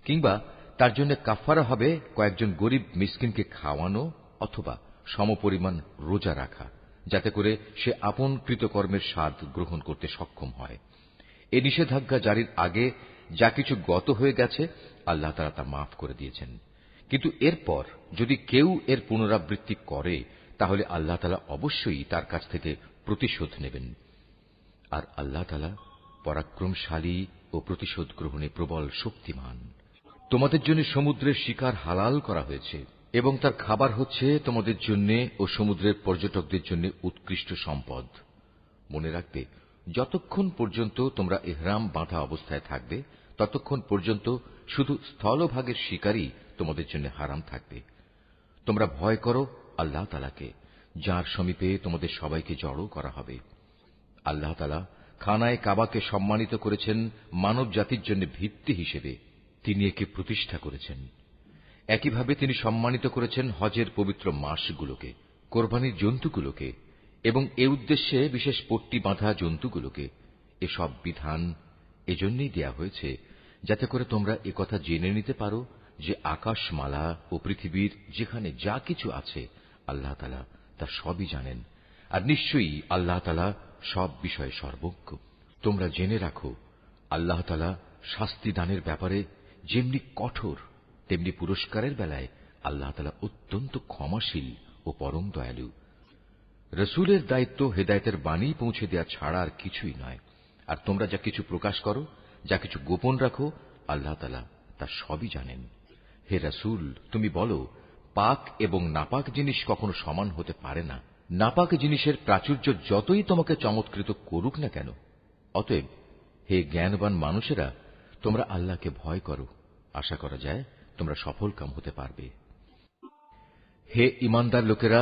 কিংবা তার জন্য কাফফারা হবে কয়েকজন গরিব মিসকিনকে খাওয়ানো অথবা সমপরিমাণ রোজা রাখা, যাতে করে সে আপন কৃতকর্মের স্বাদ গ্রহণ করতে সক্ষম হয়। এ নিষেধাজ্ঞা জারির আগে যা কিছু গত হয়ে গেছে আল্লাহ তাআলা তা মাফ করে দিয়েছেন, কিন্তু এরপর যদি কেউ এর পুনরাবৃত্তি করে, তাহলে আল্লাহ তাআলা অবশ্যই তার কাছ থেকে প্রতিশোধ নেবেন। আর আল্লাহ তাআলা পরাক্রমশালী ও প্রতিশোধ গ্রহণে প্রবল শক্তিমান। তোমাদের জন্য সমুদ্রের শিকার হালাল করা হয়েছে এবং তার খাবার হচ্ছে তোমাদের জন্য ও সমুদ্রের পর্যটকদের জন্য উৎকৃষ্ট সম্পদ। মনে রাখবে, যতক্ষণ পর্যন্ত তোমরা ইহরাম বাঁধা অবস্থায় থাকবে ততক্ষণ পর্যন্ত শুধু স্থলভাগের শিকারই তোমাদের জন্য হারাম থাকবে। তোমরা ভয় করো আল্লাহ তাআলাকে, যার সমীপে তোমাদের সবাইকে জড়ো করা হবে। আল্লাহ তাআলা খানায়ে কাবাকে সম্মানিত করেছেন মানব জাতির জন্য ভিত্তি হিসেবে। তিনি একে প্রতিষ্ঠা করেছেন। একইভাবে তিনি সম্মানিত করেছেন হজের পবিত্র মাসগুলোকে, কোরবানির জন্তুগুলোকে এবং এ উদ্দেশ্যে বিশেষ পট্টি বাঁধা জন্তুগুলোকে। এসব বিধান এজন্যই দেয়া হয়েছে যাতে করে তোমরা একথা জেনে নিতে পারো যে আকাশমালা ও পৃথিবীর যেখানে যা কিছু আছে আল্লাহ তাআলা তা সবই জানেন, আর নিশ্চয়ই আল্লাহ তাআলা সব বিষয়ে সর্বজ্ঞ। তোমরা জেনে রাখো, আল্লাহ তাআলা শাস্তি দানের ব্যাপারে যেমনি কঠোর, তেমনি পুরস্কারের বেলায় আল্লাহ তাআলা অত্যন্ত ক্ষমাশীল ও পরম দয়ালু। রসুলের দায়িত্ব হেদায়েতের বাণী পৌঁছে দেওয়া ছাড়া আর কিছুই নয়। আর তোমরা যা কিছু প্রকাশ করো, যা কিছু গোপন রাখো, আল্লাহ তাআলা তা সবই জানেন। হে রসুল, তুমি বলো, পাক এবং নাপাক জিনিস কখনো সমান হতে পারে না। নাপাক জিনিসের প্রাচুর্য যতই তোমাকে চমৎকৃত করুক না কেন। অতএব হে জ্ঞানবান মানুষেরা, তোমরা আল্লাহকে ভয় করো। আশা করা যায় তোমরা সফলকাম হতে পারবে। হে ঈমানদার লোকেরা,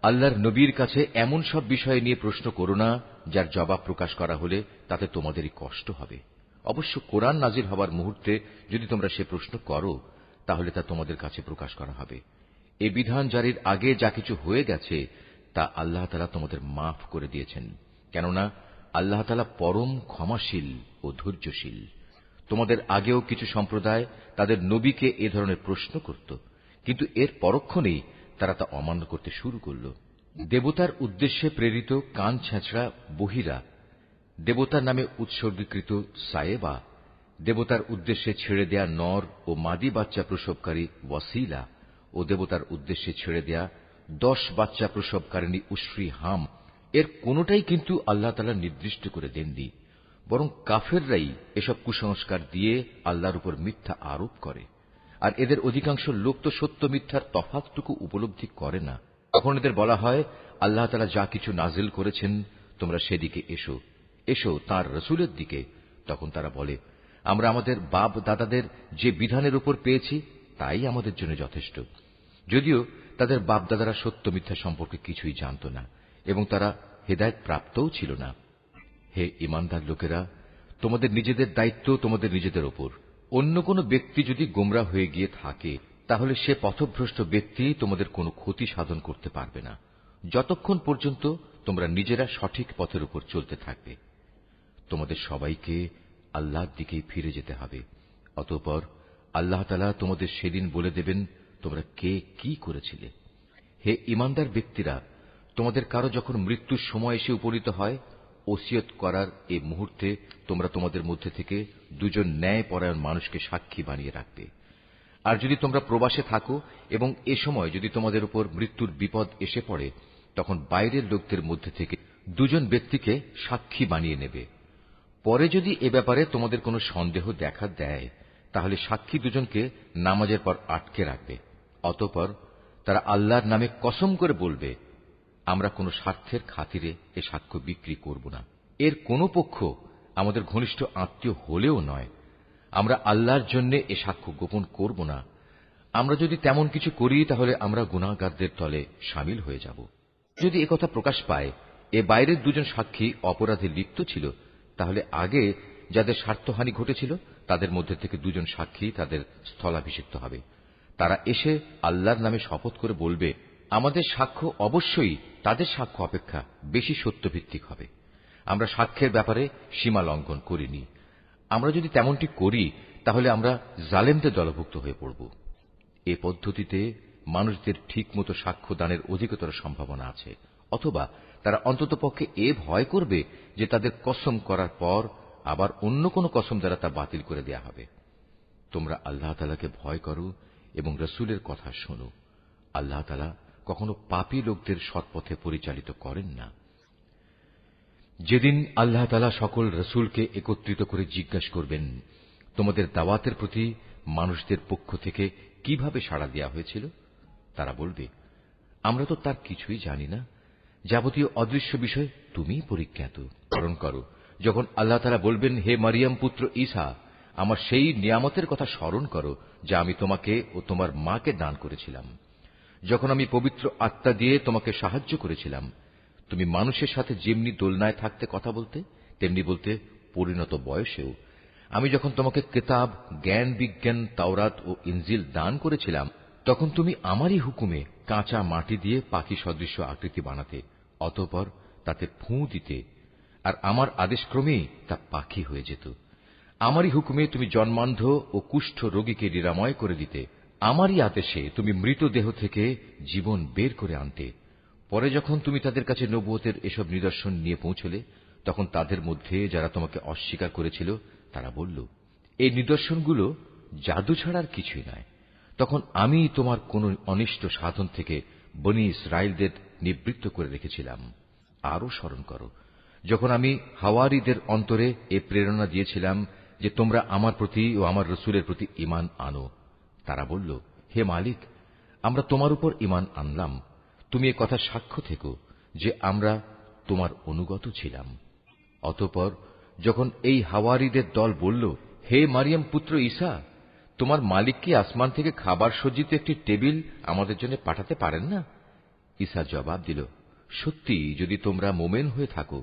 আল্লাহর নবীর কাছে এমন সব বিষয় নিয়ে প্রশ্ন করো না যার জবাব প্রকাশ করা হলে তাতে তোমাদেরই কষ্ট হবে। অবশ্য কোরআন নাজিল হবার মুহূর্তে যদি তোমরা সে প্রশ্ন করো, তাহলে তা তোমাদের কাছে প্রকাশ করা হবে। এই বিধান জারির আগে যা কিছু হয়ে গেছে তা আল্লাহ তাআলা তোমাদের মাফ করে দিয়েছেন, কেননা আল্লাহ তাআলা পরম ক্ষমাশীল ও ধৈর্যশীল। তোমাদের আগেও কিছু সম্প্রদায় তাদের নবীকে এ ধরনের প্রশ্ন করত, কিন্তু এর পরক্ষণেই তারা তা অমান্য করতে শুরু করল। দেবতার উদ্দেশ্যে প্রেরিত কান ছেঁচড়া বহিরা, দেবতার নামে উৎসর্গীকৃত সায়েবা, দেবতার উদ্দেশ্যে ছেড়ে দেয়া নর ও মাদি বাচ্চা প্রসবকারী ওয়াসিলা ও দেবতার উদ্দেশ্যে ছেড়ে দেয়া 10 বাচ্চা প্রসবকারিণী উশরি হাম, এর কোনটাই কিন্তু আল্লাহ তাআলা নির্দিষ্ট করে দেননি, বরং কাফেররাই এসব কুসংস্কার দিয়ে আল্লাহর উপর মিথ্যা আরোপ করে। আর এদের অধিকাংশ লোক তো সত্য মিথ্যার তফাৎটুকু উপলব্ধি করে না। তখন এদের বলা হয়, আল্লাহ তাআলা যা কিছু নাজিল করেছেন তোমরা সেদিকে এসো, এসো তাঁর রসুলের দিকে। তখন তারা বলে, আমরা আমাদের বাপ দাদাদের যে বিধানের উপর পেয়েছি তাই আমাদের জন্য যথেষ্ট। যদিও তাদের বাপ দাদারা সত্য মিথ্যা সম্পর্কে কিছুই জানত না এবং তারা হেদায়েত প্রাপ্তও ছিল না। হে ঈমানদার লোকেরা, তোমাদের নিজেদের দায়িত্ব তোমাদের নিজেদের ওপর। অন্য কোন ব্যক্তি যদি গোমরা হয়ে গিয়ে থাকে, তাহলে সে পথভ্রষ্ট ব্যক্তি তোমাদের কোনো ক্ষতি সাধন করতে পারবে না, যতক্ষণ পর্যন্ত তোমরা নিজেরা সঠিক পথের উপর চলতে থাকবে। তোমাদের সবাইকে আল্লাহর দিকেই ফিরে যেতে হবে। অতঃপর আল্লাহ তাআলা তোমাদের সেদিন বলে দেবেন তোমরা কে কি করেছিলে। হে ঈমানদার ব্যক্তিরা, তোমাদের কারো যখন মৃত্যুর সময় এসে উপনীত হয়, ওসিয়ত করার এই মুহূর্তে তোমরা তোমাদের মধ্যে থেকে 2 জন ন্যায়পরায়ণ মানুষকে সাক্ষী বানিয়ে রাখবে। আর যদি তোমরা প্রবাসে থাকো এবং এ সময় যদি তোমাদের উপর মৃত্যুর বিপদ এসে পড়ে, তখন বাইরের লোকদের মধ্যে থেকে 2 জন ব্যক্তিকে সাক্ষী বানিয়ে নেবে। পরে যদি এ ব্যাপারে তোমাদের কোনো সন্দেহ দেখা দেয়, তাহলে সাক্ষী 2 জনকে নামাজের পর আটকে রাখবে। অতঃপর তারা আল্লাহর নামে কসম করে বলবে, আমরা কোনো স্বার্থের খাতিরে এ সাক্ষ্য বিক্রি করব না। এর কোনো পক্ষ আমাদের ঘনিষ্ঠ আত্মীয় হলেও নয়। আমরা আল্লাহর জন্য এ সাক্ষ্য গোপন করব না। আমরা যদি তেমন কিছু করি তাহলে আমরা গুনাহগারদের দলে শামিল হয়ে যাব। যদি একথা প্রকাশ পায় এ বাইরের 2 জন সাক্ষী অপরাধে লিপ্ত ছিল, তাহলে আগে যাদের স্বার্থহানি ঘটেছিল তাদের মধ্যে থেকে 2 জন সাক্ষী তাদের স্থলাভিষিক্ত হবে। তারা এসে আল্লাহর নামে শপথ করে বলবে, আমাদের সাক্ষ্য অবশ্যই তাদের সাক্ষ্য অপেক্ষা বেশি সত্যভিত্তিক হবে। আমরা সাক্ষ্যের ব্যাপারে সীমা লঙ্ঘন করিনি। আমরা যদি তেমনটি করি তাহলে আমরা জালেমদের দলভুক্ত হয়ে পড়ব। এ পদ্ধতিতে মানুষদের ঠিকমতো সাক্ষ্য দানের অধিকতর সম্ভাবনা আছে, অথবা তারা অন্ততপক্ষে এ ভয় করবে যে তাদের কসম করার পর আবার অন্য কোন কসম দ্বারা তা বাতিল করে দেয়া হবে। তোমরা আল্লাহ তাআলাকে ভয় করো এবং রসুলের কথা শোনো। আল্লাহ তাআলা কখনো পাপী লোকদের সৎপথে পরিচালিত করেন না। যেদিন আল্লাহ তাআলা সকল রসুলকে একত্রিত করে জিজ্ঞাসা করবেন, তোমাদের দাওয়াতের প্রতি মানুষদের পক্ষ থেকে কিভাবে সাড়া দেওয়া হয়েছিল? তারা বলবে, আমরা তো তার কিছুই জানি না, যাবতীয় অদৃশ্য বিষয় তুমিই পরিজ্ঞাত। স্মরণ করো যখন আল্লাহ তাআলা বলবেন, হে মারিয়াম পুত্র ঈসা, আমার সেই নিয়ামতের কথা স্মরণ করো যা আমি তোমাকে ও তোমার মাকে দান করেছিলাম। যখন আমি পবিত্র আত্মা দিয়ে তোমাকে সাহায্য করেছিলাম, তুমি মানুষের সাথে যেমনি দোলনায় থাকতে কথা বলতে, তেমনি বলতে পরিণত বয়সেও। আমি যখন তোমাকে কিতাব, জ্ঞান বিজ্ঞান, তাওরাত ও ইনজিল দান করেছিলাম, তখন তুমি আমারই হুকুমে কাঁচা মাটি দিয়ে পাখি সদৃশ্য আকৃতি বানাতে, অতঃপর তাতে ফুঁ দিতে, আর আমার আদেশক্রমেই তা পাখি হয়ে যেত। আমারই হুকুমে তুমি জন্মান্ধ ও কুষ্ঠ রোগীকে নিরাময় করে দিতে। আমারই আদেশে তুমি মৃতদেহ থেকে জীবন বের করে আনতে। পরে যখন তুমি তাদের কাছে নবুয়তের এসব নিদর্শন নিয়ে পৌঁছলে, তখন তাদের মধ্যে যারা তোমাকে অস্বীকার করেছিল তারা বলল, এই নিদর্শনগুলো জাদু ছাড়ার কিছুই নয়। তখন আমি তোমার কোন অনিষ্ট সাধন থেকে বনী ইসরায়েলদের নিবৃত্ত করে রেখেছিলাম। আরো স্মরণ করো যখন আমি হাওয়ারীদের অন্তরে এ প্রেরণা দিয়েছিলাম যে তোমরা আমার প্রতি ও আমার রসুলের প্রতি ঈমান আনো। তারা বলল, হে মালিক, আমরা তোমার উপর ঈমান আনলাম। তুমি এ কথা সাক্ষ্য থেকো যে আমরা তোমার অনুগত ছিলাম। অতঃপর যখন এই হাওয়ারীদের দল বলল, হে মারিয়াম পুত্র ঈসা, তোমার মালিক কি আসমান থেকে খাবার সজ্জিত একটি টেবিল আমাদের জন্য পাঠাতে পারেন না? ঈসা জবাব দিল, সত্যি যদি তোমরা মোমেন হয়ে থাকো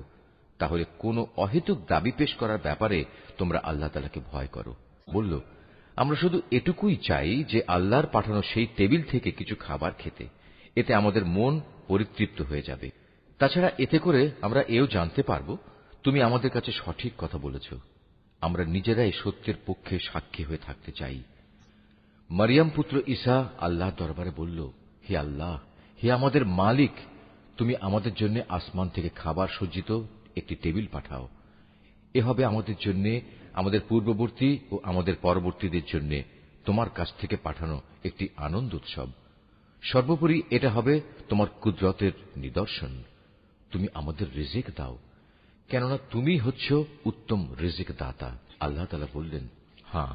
তাহলে কোনো অহেতুক দাবি পেশ করার ব্যাপারে তোমরা আল্লাহ তাআলাকে ভয় করো। বলল, আমরা শুধু এটুকুই চাই যে আল্লাহর পাঠানো সেই টেবিল থেকে কিছু খাবার খেতে, এতে আমাদের মন পরিতৃপ্ত হয়ে যাবে। তাছাড়া এতে করে আমরা এও জানতে পারব তুমি আমাদের কাছে সঠিক কথা বলেছ। আমরা নিজেরাই সত্যের পক্ষে সাক্ষী হয়ে থাকতে চাই। মারিয়াম পুত্র ঈসা আল্লাহর দরবারে বলল, হে আল্লাহ, হে আমাদের মালিক, তুমি আমাদের জন্য আসমান থেকে খাবার সজ্জিত একটি টেবিল পাঠাও। এ হবে আমাদের জন্য, আমাদের পূর্ববর্তী ও আমাদের পরবর্তীদের জন্য তোমার কাছ থেকে পাঠানো একটি আনন্দ উৎসব। সর্বোপরি এটা হবে তোমার কুদরতের নিদর্শন। তুমি আমাদের রিজিক দাও, কেননা তুমি হচ্ছ উত্তম রিজিক দাতা। আল্লাহ তাআলা বললেন, হ্যাঁ,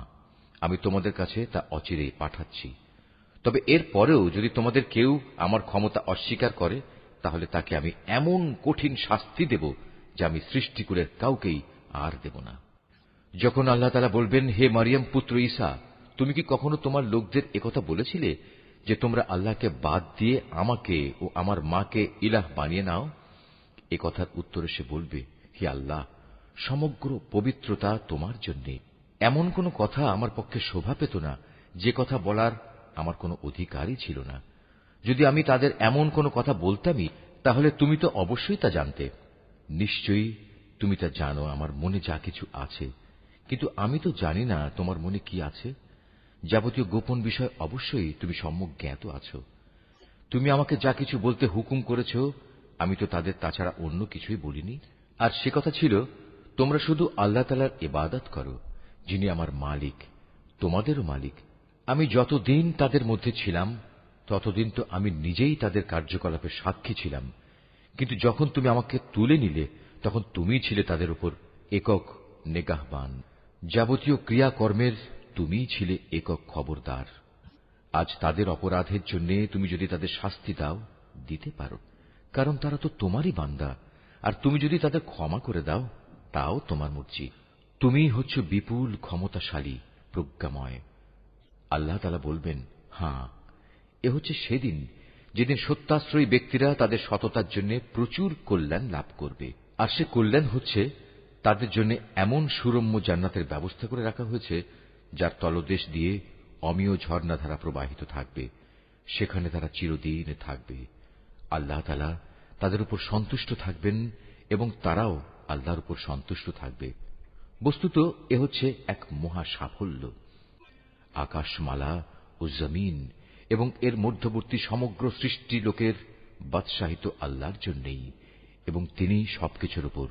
আমি তোমাদের কাছে তা অচিরেই পাঠাচ্ছি। তবে এর পরেও যদি তোমাদের কেউ আমার ক্ষমতা অস্বীকার করে, তাহলে তাকে আমি এমন কঠিন শাস্তি দেব যা আমি সৃষ্টিকুলের কাউকেই আর দেব না। যখন আল্লাহ তাআলা বলবেন, হে মারিয়াম পুত্র ঈসা, তুমি কি কখনো তোমার লোকদের একথা বলেছিলে যে তোমরা আল্লাহকে বাদ দিয়ে আমাকে ও আমার মাকে ইলাহ বানিয়ে নাও? এ কথার উত্তরে সে বলবে, হে আল্লাহ, সমগ্র পবিত্রতা তোমার জন্যে। এমন কোন কথা আমার পক্ষে শোভা পেত না যে কথা বলার আমার কোনো অধিকারই ছিল না। যদি আমি তাদের এমন কোন কথা বলতামই, তাহলে তুমি তো অবশ্যই তা জানতে। নিশ্চয়ই তুমি তা জানো আমার মনে যা কিছু আছে, কিন্তু আমি তো জানি না তোমার মনে কি আছে। যাবতীয় গোপন বিষয় অবশ্যই তুমি সম্যক জ্ঞাত আছো। তুমি আমাকে যা কিছু বলতে হুকুম করেছ, আমি তো তাদের তাছাড়া অন্য কিছুই বলিনি। আর সে কথা ছিল, তোমরা শুধু আল্লাহ তাআলার ইবাদত করো, যিনি আমার মালিক, তোমাদেরও মালিক। আমি যতদিন তাদের মধ্যে ছিলাম ততদিন তো আমি নিজেই তাদের কার্যকলাপের সাক্ষী ছিলাম, কিন্তু যখন তুমি আমাকে তুলে নিলে তখন তুমিই ছিলে তাদের উপর একক নিগাহবান। যাবতীয় ক্রিয়াকর্মের তুমিই ছিলে একক খবরদার। আজ তাদের অপরাধের জন্য তুমি যদি তাদের শাস্তি দাও, দিতে পারো, কারণ তারা তো তোমারই বান্দা। আর তুমি যদি তাদের ক্ষমা করে দাও, তাও তোমার মর্জি। তুমিই হচ্ছ বিপুল ক্ষমতাশালী, প্রজ্ঞাময়। আল্লাহ তাআলা বলবেন, হ্যাঁ, এ হচ্ছে সেদিন যেদিন সত্যাশ্রয়ী ব্যক্তিরা তাদের সততার জন্য প্রচুর কল্যাণ লাভ করবে। আর সে কল্যাণ হচ্ছে তাদের জন্য এমন সুরম্য জান্নাতের ব্যবস্থা করে রাখা হয়েছে যার তলদেশ দিয়ে অমিয় ঝর্ণাধারা প্রবাহিত থাকবে। সেখানে তারা চিরদিন থাকবে। আল্লাহ তাআলা তাদের উপর সন্তুষ্ট থাকবেন এবং তারাও আল্লাহর উপর সন্তুষ্ট থাকবে। বস্তুত এ হচ্ছে এক মহা সাফল্য। আকাশমালা ও জমিন এবং এর মধ্যবর্তী সমগ্র সৃষ্টি লোকের বাদশাহিত আল্লাহর জন্যই, এবং তিনি সবকিছুর উপর